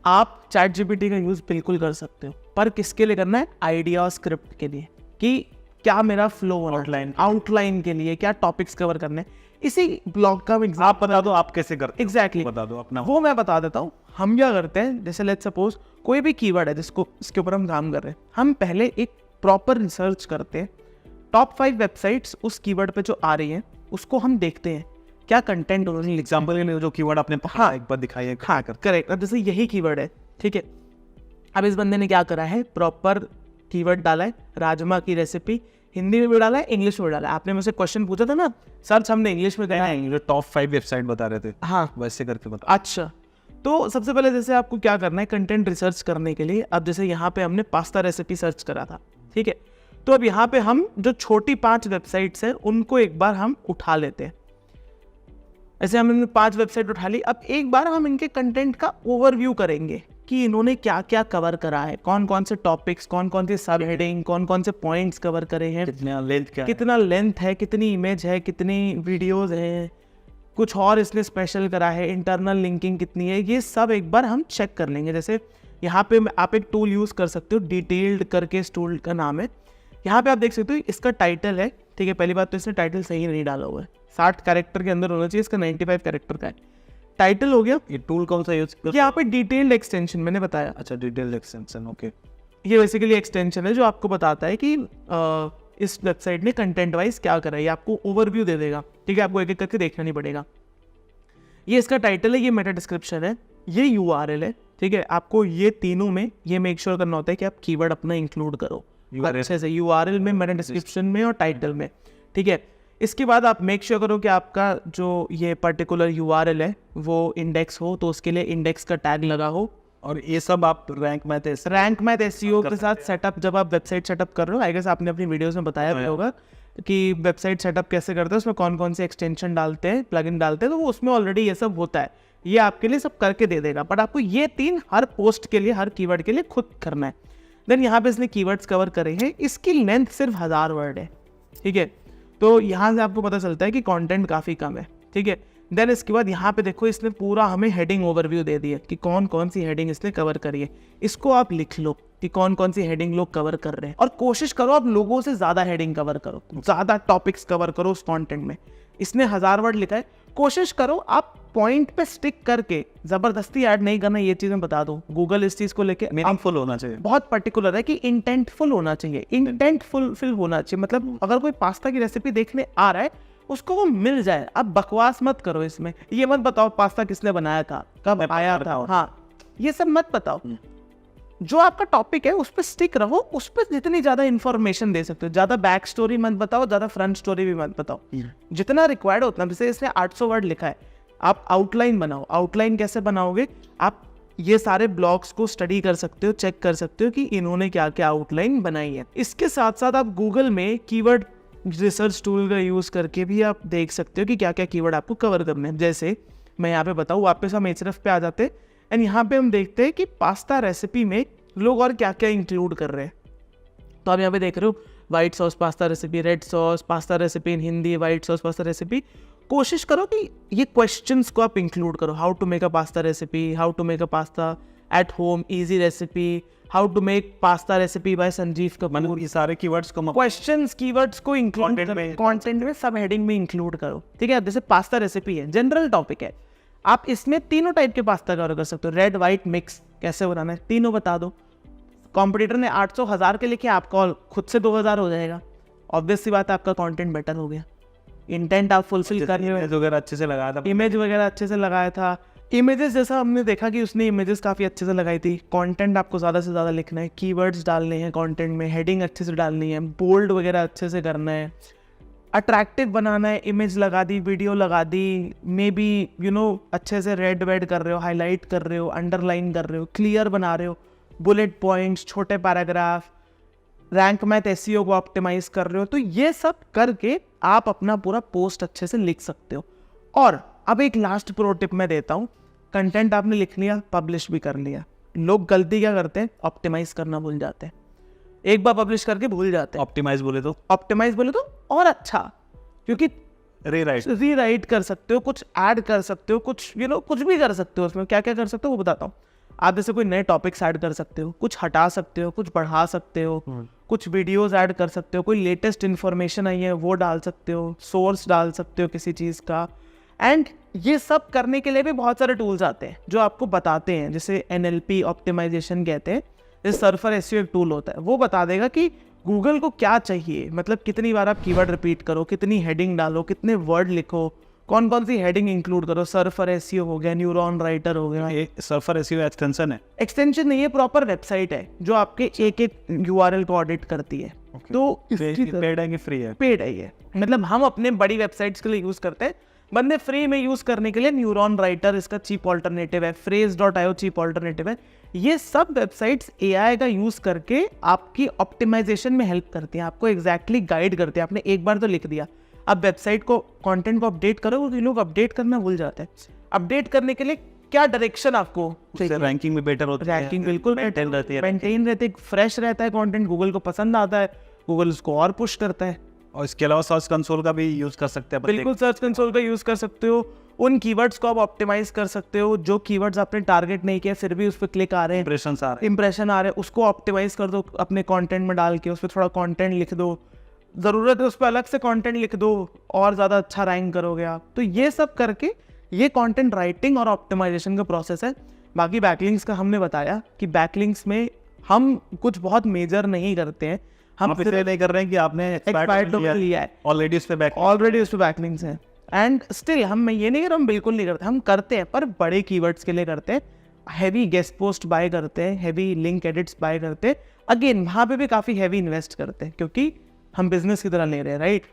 आप चैट जीपीटी का यूज़ बिल्कुल कर सकते हो, पर किसके लिए करना है? आइडिया और स्क्रिप्ट के लिए, कि क्या मेरा फ्लो आउटलाइन के लिए क्या टॉपिक्स कवर करने हैं। इसी ब्लॉग का आप बता दो आप कैसे करते हो? एग्जैक्टली बता दो अपना। वो मैं बता देता हूँ। हम क्या करते हैं, जैसे लेट्स सपोज कोई भी कीवर्ड है जिसको इसके ऊपर हम काम कर रहे हैं, हम पहले एक प्रॉपर रिसर्च करते हैं। टॉप 5 वेबसाइट्स उस कीवर्ड पे जो आ रही हैं उसको हम देखते हैं, क्या कंटेंट उन्होंने एग्जाम्पल के लिए जो कीवर्ड आपने एक बार दिखाई हाँ करेक्ट। अब जैसे यही कीवर्ड है, ठीक है, अब इस बंदे ने क्या करा है, प्रॉपर कीवर्ड डाला है, राजमा की रेसिपी, हिंदी में भी डाला है, इंग्लिश में डाला है। आपने मुझसे क्वेश्चन पूछा था ना, सर्च हमने इंग्लिश में करा है। जो टॉप 5 वेबसाइट बता रहे थे, हाँ वैसे करके बता। अच्छा, तो सबसे पहले जैसे आपको क्या करना है कंटेंट रिसर्च करने के लिए। अब जैसे यहाँ पे हमने पास्ता रेसिपी सर्च करा था, ठीक है, तो अब यहाँ पे हम जो छोटी 5 वेबसाइट्स हैं उनको एक बार हम उठा लेते हैं। ऐसे हमने 5 वेबसाइट उठा ली। अब एक बार हम इनके कंटेंट का ओवरव्यू करेंगे कि इन्होंने क्या क्या कवर करा है, कौन कौन से टॉपिक्स, कौन कौन से सब हेडिंग, कौन कौन से पॉइंट्स कवर करे हैं, कितना लेंथ है, कितनी इमेज है, कितनी वीडियोस हैं, कुछ और इसने स्पेशल करा है, इंटरनल लिंकिंग कितनी है, ये सब एक बार हम चेक कर लेंगे। जैसे यहाँ पे आप एक टूल यूज़ कर सकते हो, डिटेल्ड करके इस टूल का नाम है। यहाँ पे आप देख सकते हो इसका टाइटल है, ठीक है, पहली बात तो इसने टाइटल सही नहीं डाला हुआ है, 60 कैरेक्टर के अंदर होना चाहिए, इसका 95 कैरेक्टर का है। टाइटल हो गया। ये टूल कौन सा यूज कर? यहाँ पे डिटेल्ड एक्सटेंशन मैंने बताया। अच्छा, डिटेल्ड एक्सटेंशन, ओके। ये बेसिकली एक्सटेंशन है जो आपको बताता है कि इस वेबसाइट ने कंटेंट वाइज क्या करा है, ये आपको ओवरव्यू दे देगा, ठीक है, आपको एक एक करके देखना नहीं पड़ेगा। ये इसका टाइटल है, ये मेटा डिस्क्रिप्शन है, ये यूआरएल है, ठीक है। आपको ये तीनों में ये मेक श्योर करना होता है कि आप कीवर्ड अपना इंक्लूड करो अच्छे से, यूआरएल में, मेटा डिस्क्रिप्शन में और टाइटल में, ठीक है। इसके बाद आप मेक श्योर करो कि आपका जो ये पर्टिकुलर यूआरएल है वो इंडेक्स हो, तो उसके लिए इंडेक्स का टैग लगा हो। और ये सब आप रैंक मैथ एसईओ के साथ सेटअप, जब आप वेबसाइट सेटअप कर रहे हो, आई गेस आपने अपनी वीडियोस में बताया भी होगा कि वेबसाइट सेटअप कैसे करते हैं, उसमें कौन कौन से एक्सटेंशन डालते हैं, प्लगइन डालते हैं, तो वो उसमें ऑलरेडी ये सब होता है, ये आपके लिए सब करके दे देगा। बट आपको ये 3 हर पोस्ट के लिए, हर कीवर्ड के लिए खुद करना है। देन यहाँ पे इसने कीवर्ड्स कवर करे हैं, इसकी लेंथ सिर्फ 1000 वर्ड है, ठीक है, तो यहाँ से आपको पता चलता है कि कंटेंट काफ़ी कम है, ठीक है। देन इसके बाद यहाँ पे देखो इसने पूरा हमें हेडिंग ओवरव्यू दे दिया कि कौन कौन सी हेडिंग इसने कवर करी है। इसको आप लिख लो कि कौन कौन सी हेडिंग लोग कवर कर रहे हैं, और कोशिश करो आप लोगों से ज़्यादा हेडिंग कवर करो, ज़्यादा टॉपिक्स कवर करो उस कॉन्टेंट में। इसने 1000 वर्ड लिखा है, कोशिश करो आप पॉइंट पे स्टिक करके, ज़बरदस्ती ऐड नहीं करना, ये चीज़ मैं बता दूँ। गूगल इस चीज़ को लेके मीनिंगफुल होना चाहिए, बहुत पर्टिकुलर है कि इंटेंटफुल होना चाहिए, इंटेंटफुल होना चाहिए। मतलब अगर कोई पास्ता की रेसिपी देखने आ रहा है उसको वो मिल जाए। अब बकवास मत करो इसमें, ये मत बताओ पास्ता किसने बनाया था, कब आया था, हाँ ये सब मत बताओ। जो आपका टॉपिक है उस पर स्टिक रहो, उस पर जितनी ज़्यादा इन्फॉर्मेशन दे सकते हो, ज़्यादा बैक स्टोरी मत बताओ, ज़्यादा फ्रंट स्टोरी भी मत बताओ, जितना रिक्वायर्ड उतना। जैसे इसने 800 वर्ड लिखा है, आप आउटलाइन बनाओ। आउटलाइन कैसे बनाओगे, आप ये सारे ब्लॉग्स को स्टडी कर सकते हो, चेक कर सकते हो कि इन्होंने क्या क्या आउटलाइन बनाई है। इसके साथ साथ आप गूगल में कीवर्ड रिसर्च टूल का यूज़ करके भी आप देख सकते हो कि क्या क्या कीवर्ड आपको कवर करने हैं। जैसे मैं यहाँ पे बताऊँ, वापस हम एचरएफ पे आ जाते हैं एंड यहाँ पे हम देखते हैं कि पास्ता रेसिपी में लोग और क्या क्या इंक्लूड कर रहे हैं। तो आप यहाँ पे देख रहे हो white sauce pasta recipe, red sauce pasta recipe in Hindi, white sauce pasta recipe. कोशिश करो कि ये क्वेश्चंस को आप इंक्लूड करो, how to make a pasta recipe, how to make a pasta at home, easy recipe, how to make pasta recipe by Sanjeev Kapoor. ये सारे keywords को क्वेश्चंस कीवर्ड्स को इंक्लूड कंटेंट में सब हेडिंग में इंक्लूड करो, ठीक है। जैसे पास्ता रेसिपी है, जनरल टॉपिक है, आप इसमें तीनों टाइप के पास्ता कवर कर सकते हो। रेड वाइट मिक्स कैसे बनाना है, तीनों बता दो। कॉम्पिटिटर ने 800 1000 के लिखे, आपका खुद से 2000 हो जाएगा। ऑब्वियस सी बात है, आपका कंटेंट बेटर हो गया। इंटेंट आप फुलफिल कर रहे हो, वगैरह अच्छे से लगाया था, इमेज वगैरह अच्छे से लगाया था। इमेजेस जैसा हमने देखा कि उसने इमेजेस काफ़ी अच्छे से लगाई थी। कंटेंट आपको ज़्यादा से ज़्यादा लिखना है, कीवर्ड्स डालने हैं कंटेंट में, हेडिंग अच्छे से डालनी है, बोल्ड वगैरह अच्छे से करना है, अट्रैक्टिव बनाना है। इमेज लगा दी, वीडियो लगा दी, मे बी अच्छे से रेड वेड कर रहे हो, हाईलाइट कर रहे हो, अंडरलाइन कर रहे हो, क्लियर बना रहे हो, बुलेट पॉइंट्स, छोटे पैराग्राफ, रैंक मैथ एसईओ को ऑप्टिमाइज कर रहे हो। तो ये सब करके आप अपना पूरा पोस्ट अच्छे से लिख सकते हो। और अब एक लास्ट प्रो टिप मैं देता हूँ, कंटेंट आपने लिख लिया, पब्लिश भी कर लिया, लोग गलती क्या करते हैं, ऑप्टिमाइज करना भूल जाते हैं। एक बार पब्लिश करके भूल जाते हैं। ऑप्टिमाइज बोले तो और अच्छा, क्योंकि रीराइट कर सकते हो, कुछ ऐड कर सकते हो, कुछ कुछ भी कर सकते हो। उसमें क्या क्या कर सकते हो वो बताता हूँ। आप जैसे कोई नए टॉपिक्स ऐड कर सकते हो, कुछ हटा सकते हो, कुछ बढ़ा सकते हो, कुछ वीडियोस ऐड कर सकते हो, कोई लेटेस्ट इन्फॉर्मेशन आई है वो डाल सकते हो, सोर्स डाल सकते हो किसी चीज़ का। एंड ये सब करने के लिए भी बहुत सारे टूल्स आते हैं जो आपको बताते हैं, जैसे NLP ऑप्टिमाइजेशन कहते हैं। जैसे सर्फर एसईओ एक टूल होता है, वो बता देगा कि गूगल को क्या चाहिए, मतलब कितनी बार आप कीवर्ड रिपीट करो, कितनी हेडिंग डालो, कितने वर्ड लिखो, कौन कौन सी हेडिंग इंक्लूड करो। सर्फर एसईओ हो गया, न्यूरॉन राइटर हो गया। ये सर्फर एसईओ एक्सटेंशन है? एक्सटेंशन नहीं है, प्रॉपर वेबसाइट है जो आपके एक URL को ऑडिट करती है। तो पेड है कि फ्री है? पेड है ये, मतलब हम अपने बड़ी वेबसाइट्स के लिए यूज करते हैं। बंदे फ्री में यूज करने के लिए न्यूरॉन राइटर इसका चीप ऑल्टरनेटिव है, phrase.io चीप ऑल्टरनेटिव है। ये सब वेबसाइट्स AI का यूज करके आपकी ऑप्टिमाइजेशन में हेल्प करती हैं, आपको एग्जैक्टली गाइड करती है। आपने एक बार तो लिख दिया, अब वेबसाइट को कंटेंट को अपडेट करो, तो लोग अपडेट करना भूल जाते हैं। अपडेट करने के लिए क्या डायरेक्शन आपको चाहिए? रैंकिंग में बेटर होती है, रैंकिंग बिल्कुल मेंटेन रहती है, मेंटेन रहती है, फ्रेश रहता है कंटेंट, गूगल को पसंद आता है, गूगल उसको और पुश करता है। और इसके अलावा सर्च कंसोल का भी यूज कर सकते हैं। बिल्कुल सर्च कंसोल का यूज कर सकते हो, उन कीवर्ड्स को आप ऑप्टिमाइज कर सकते हो जो कीवर्ड्स आपने टारगेट नहीं किया फिर भी उस पर क्लिक आ रहे हैं, इंप्रेशन आ रहे हैं, उसको ऑप्टिमाइज कर दो अपने कंटेंट में डाल के। उस पर थोड़ा कंटेंट लिख दो, ज़रूरत है उस पर अलग से कंटेंट लिख दो, और ज़्यादा अच्छा रैंक करोगे आप। तो ये सब करके ये कंटेंट राइटिंग और ऑप्टिमाइजेशन का प्रोसेस है। बाकी बैकलिंक्स का हमने बताया कि बैकलिंक्स में हम कुछ बहुत मेजर नहीं करते हैं, हम इसलिए नहीं कर रहे हैं कि आपने एक्सपायर्ड डोमेन लिया है, ऑलरेडी उस पे बैकलिंक्स हैं। एंड स्टिल हम ये नहीं कर रहे, हम बिल्कुल नहीं करते, हम करते हैं पर बड़े कीवर्ड्स के लिए करते हैं। हैवी गेस्ट पोस्ट बाय करते हैं, हैवी लिंक एडिट्स बाय करते हैं। अगेन वहाँ पे भी काफ़ी हैवी इन्वेस्ट करते हैं, क्योंकि हम बिजनेस की तरह ले रहे हैं, राइट?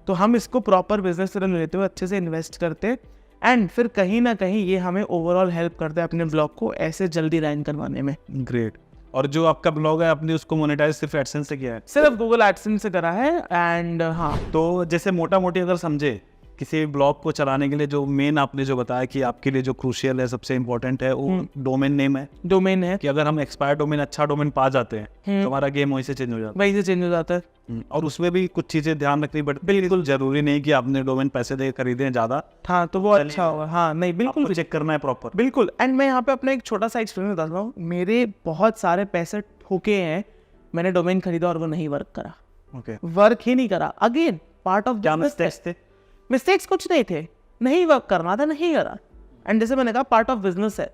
तो हम इसको प्रॉपर बिजनेस की तरह लेते हुए अच्छे से इन्वेस्ट करते हैं। एंड फिर कहीं ना कहीं ये हमें ओवरऑल हेल्प करता है अपने ब्लॉग को ऐसे जल्दी रैंक करवाने में। ग्रेट। और जो आपका ब्लॉग है आपने उसको मोनेटाइज सिर्फ एडसेंस से किया है? सिर्फ गूगल एडसेंस से करा है। एंड हाँ, तो जैसे मोटा मोटी अगर समझे किसी ब्लॉग को चलाने के लिए जो मेन आपने जो बताया कि आपके लिए जो क्रूशियल है, सबसे इंपॉर्टेंट है वो डोमेन नेम है। डोमेन है कि अगर हम एक्सपायर डोमेन, अच्छा डोमेन पा जाते हैं तो हमारा गेम वहीं से चेंज हो जाता है। वहीं से चेंज हो जाता है। और उसमें भी कुछ चीजें ध्यान रखनी पड़ती है। बिल्कुल जरूरी नहीं कि आपने डोमेन पैसे दे खरीदे हैं ज्यादा, हाँ तो वो अच्छा होगा। हाँ नहीं, बिल्कुल चेक करना है प्रॉपर। बिल्कुल। एंड मैं यहाँ पे अपना एक छोटा सा एक्सपीरियंस बता रहा हूँ। मेरे बहुत सारे पैसे ठोके हैं, मैंने डोमेन खरीदा और वो नहीं वर्क करा। ओके, वर्क ही नहीं करा। अगेन पार्ट ऑफ क्या मिस्टेक्स थे? मिस्टेक्स कुछ नहीं थे, नहीं वर्क करना था, नहीं करा। एंड जैसे मैंने कहा पार्ट ऑफ बिजनेस है,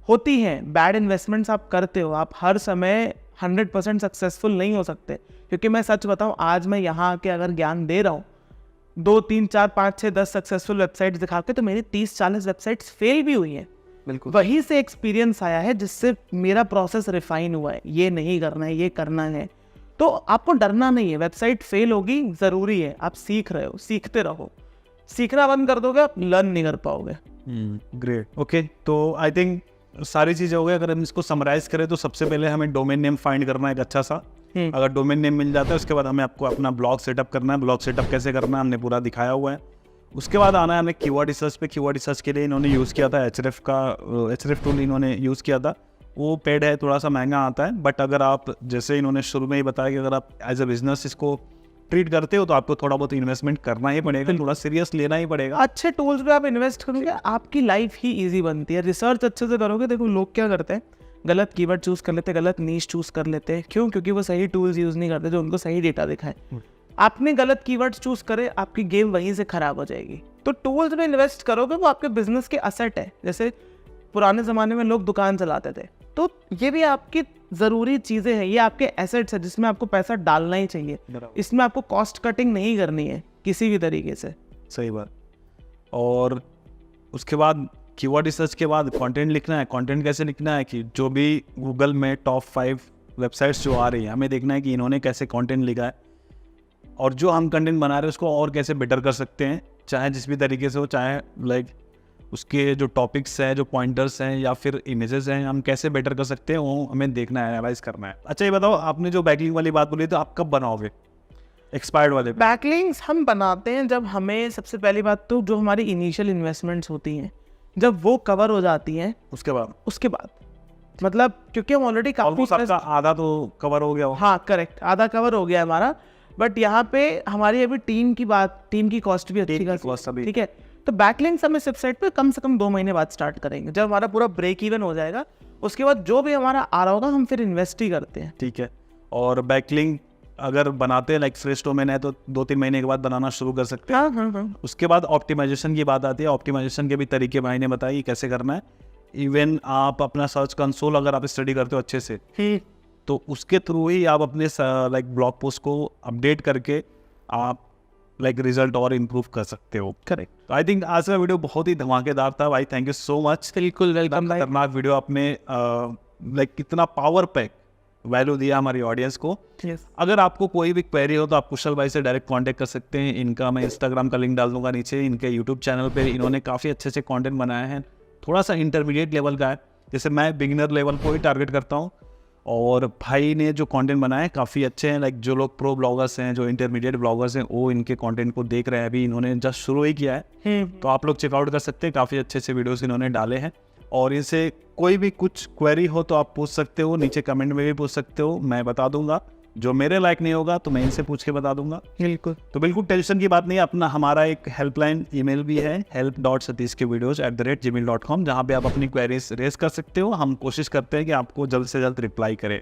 होती हैं बैड इन्वेस्टमेंट्स आप करते हो, आप हर समय 100% सक्सेसफुल नहीं हो सकते। क्योंकि मैं सच बताऊं, आज मैं यहाँ आके अगर ज्ञान दे रहा हूँ 2, 3, 4, 5, 6, 10 सक्सेसफुल वेबसाइट्स दिखा के, तो मेरी 30-40 वेबसाइट्स फेल भी हुई हैं। बिल्कुल वहीं से एक्सपीरियंस आया है जिससे मेरा प्रोसेस रिफाइन हुआ है, ये नहीं करना है, ये करना है। तो आपको डरना नहीं है, वेबसाइट फेल होगी, ज़रूरी है, आप सीख रहे हो, सीखते रहो। सीखना बंद कर दोगे आप लर्न नहीं कर पाओगे। ग्रेट। ओके, तो आई थिंक सारी चीज़ें हो गई। अगर हम इसको समराइज करें तो सबसे पहले हमें डोमेन नेम फाइंड करना है एक अच्छा सा। अगर डोमेन नेम मिल जाता है उसके बाद हमें आपको अपना ब्लॉग सेटअप करना है। ब्लॉग सेटअप कैसे करना है हमने पूरा दिखाया हुआ है। उसके बाद आना है हमें कीवर्ड रिसर्च पे। कीवर्ड रिसर्च के लिए इन्होंने यूज़ किया था Href टूल इन्होंने यूज़ किया था। वो पेड है, थोड़ा सा महंगा आता है, बट अगर आप जैसे इन्होंने शुरू में ही बताया कि अगर आप एज अ बिजनेस इसको ट्रीट करते हो तो आपको थोड़ा बहुत इन्वेस्टमेंट करना ही पड़ेगा, थोड़ा सीरियस लेना ही पड़ेगा। अच्छे टूल्स पे आप इन्वेस्ट करोगे, आपकी लाइफ ही इजी बनती है। रिसर्च अच्छे से करोगे। देखो लोग क्या करते हैं, गलत कीवर्ड चूज कर लेते हैं, गलत नीश चूज कर लेते हैं। क्यों? क्योंकि वो सही टूल्स यूज नहीं करते जो उनको सही डेटा दिखाए। आपने गलत कीवर्ड्स चूज करे, आपकी गेम वहीं से खराब हो जाएगी। तो टूल्स में इन्वेस्ट करोगे, वो आपके बिजनेस के असेट है। जैसे पुराने ज़माने में लोग दुकान चलाते थे, तो ये भी आपकी ज़रूरी चीज़ें हैं, ये आपके एसेट्स है जिसमें आपको पैसा डालना ही चाहिए। इसमें आपको कॉस्ट कटिंग नहीं करनी है किसी भी तरीके से। सही बात। और उसके बाद कीवर्ड रिसर्च के बाद कंटेंट लिखना है। कंटेंट कैसे लिखना है कि जो भी गूगल में टॉप 5 वेबसाइट्स जो आ रही हैं, हमें देखना है कि इन्होंने कैसे कंटेंट लिखा है और जो हम कंटेंट बना रहे हैं उसको और कैसे बेटर कर सकते हैं, चाहे जिस भी तरीके से हो, चाहे लाइक उसके जो टॉपिक्स हैं, जो पॉइंटर्स हैं या फिर इमेजेस हैं, हम कैसे बेटर कर सकते हैं, वो हमें देखना है, एनालाइज करना है। अच्छा ये बताओ, आपने जो बैकलिंक वाली बात बोली तो आप कब बनाओगे एक्सपायर्ड वाले? बैकलिंक्स हम बनाते हैं जब हमें, सबसे पहली बात तो जो हमारी इनिशियल इन्वेस्टमेंट्स होती हैं, जब वो कवर हो जाती हैं उसके बाद मतलब क्योंकि हम ऑलरेडी काफी आधा तो कवर हो गया हो। हाँ करेक्ट, आधा कवर हो गया हमारा। बट यहाँ पे हमारी अभी टीम की कॉस्ट भी अच्छी की खासी cost अभी- ठीक है। तो बैकलिंक्स हम इस वेबसाइट पे कम से कम 2 महीने बाद स्टार्ट करेंगे। जब हमारा पूरा ब्रेक इवन हो जाएगा उसके बाद जो भी हमारा आ रहा होगा हम फिर इन्वेस्ट ही करते हैं। ठीक है। और बैकलिंक अगर बनाते हैं लाइक फ्रेश डोमेन है तो 2-3 महीने के बाद बनाना शुरू कर सकते हैं। हाँ। उसके बाद ऑप्टिमाइजेशन की बात आती है। ऑप्टिमाइजेशन के भी तरीके भाई ने बताई कैसे करना है। इवन आप अपना सर्च कंसोल अगर आप स्टडी करते हो अच्छे से तो उसके थ्रू ही आप अपने लाइक ब्लॉग पोस्ट को अपडेट करके आप लाइक रिजल्ट और इम्प्रूव कर सकते हो। करेक्ट। तो आई थिंक आज का वीडियो बहुत ही धमाकेदार था भाई। Thank you so much. बिल्कुल वेलकम भाई। खतरनाक वीडियो आपने लाइक कितना पावर पैक वैल्यू दिया हमारी ऑडियंस को। Yes. अगर आपको कोई भी क्वेरी हो तो आप कुशल भाई से डायरेक्ट कांटेक्ट कर सकते हैं। इनका मैं इंस्टाग्राम का लिंक डाल दूंगा नीचे। इनके यूट्यूब चैनल पे इन्होंने काफ़ी अच्छे अच्छे कंटेंट बनाए हैं। थोड़ा सा इंटरमीडिएट लेवल का है, जैसे मैं बिगिनर लेवल को ही टारगेट करता हूँ। और भाई ने जो कंटेंट बनाए हैं काफ़ी अच्छे हैं। लाइक जो लोग प्रो ब्लॉगर्स हैं, जो इंटरमीडिएट ब्लॉगर्स हैं, वो इनके कंटेंट को देख रहे हैं। अभी इन्होंने जस्ट शुरू ही किया है तो आप लोग चेकआउट कर सकते हैं। काफ़ी अच्छे अच्छे वीडियोस इन्होंने डाले हैं। और इनसे कोई भी कुछ क्वेरी हो तो आप पूछ सकते हो, नीचे कमेंट में भी पूछ सकते हो, मैं बता दूंगा। जो मेरे लायक नहीं होगा तो मैं इनसे पूछ के बता दूंगा। बिल्कुल। तो बिल्कुल टेंशन की बात नहीं है। अपना हमारा एक हेल्पलाइन ईमेल भी है help.satish.videos@gmail.com, जहाँ पे आप अपनी क्वेरीज रेज कर सकते हो। हम कोशिश करते हैं कि आपको जल्द से जल्द रिप्लाई करें।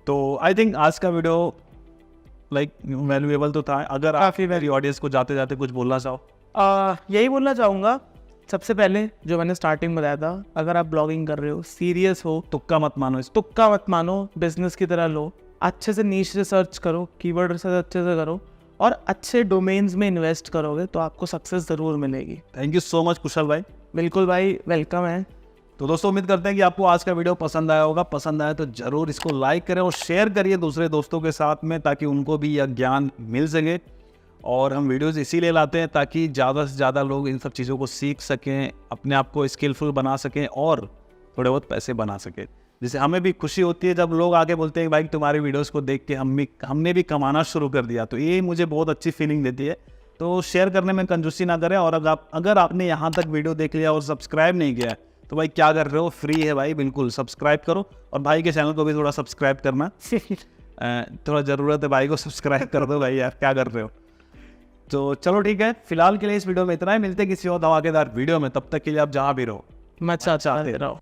तो आई थिंक आज का वीडियो लाइक वैल्यूएबल तो था। अगर आप काफी मेरी ऑडियंस को जाते जाते कुछ बोलना चाहो। यही बोलना चाहूँगा, सबसे पहले जो मैंने स्टार्टिंग में बताया था, अगर आप ब्लॉगिंग कर रहे हो, सीरियस हो, तुक्का मत मानो इसको। तुक्का मत मानो, बिजनेस की तरह लो, अच्छे से नीश रिसर्च करो, कीवर्ड रिसर्च अच्छे से करो और अच्छे डोमेन्स में इन्वेस्ट करोगे तो आपको सक्सेस ज़रूर मिलेगी। थैंक यू सो मच कुशल भाई। बिल्कुल भाई, वेलकम है। तो दोस्तों उम्मीद करते हैं कि आपको आज का वीडियो पसंद आया होगा। पसंद आया तो जरूर इसको लाइक करें और शेयर करिए दूसरे दोस्तों के साथ में, ताकि उनको भी यह ज्ञान मिल सके। और हम वीडियोस इसीलिए लाते हैं ताकि ज़्यादा से ज़्यादा लोग इन सब चीज़ों को सीख सकें, अपने आप को स्किलफुल बना सकें और थोड़े बहुत पैसे बना सकें। जैसे हमें भी खुशी होती है जब लोग आके बोलते हैं भाई तुम्हारी वीडियोस को देख के हमने भी कमाना शुरू कर दिया, तो ये मुझे बहुत अच्छी फीलिंग देती है। तो शेयर करने में कंजूसी ना करें। और अगर आपने यहाँ तक वीडियो देख लिया और सब्सक्राइब नहीं किया तो भाई क्या कर रहे हो, फ्री है भाई, बिल्कुल सब्सक्राइब करो। और भाई के चैनल को भी थोड़ा सब्सक्राइब करना थोड़ा ज़रूरत है भाई को, सब्सक्राइब कर दो भाई यार, क्या कर रहे हो। तो चलो ठीक है, फिलहाल के लिए इस वीडियो में इतना ही। मिलते हैं किसी और धमाकेदार वीडियो में, तब तक के लिए आप जहाँ भी रहो मचा चाहते रहो।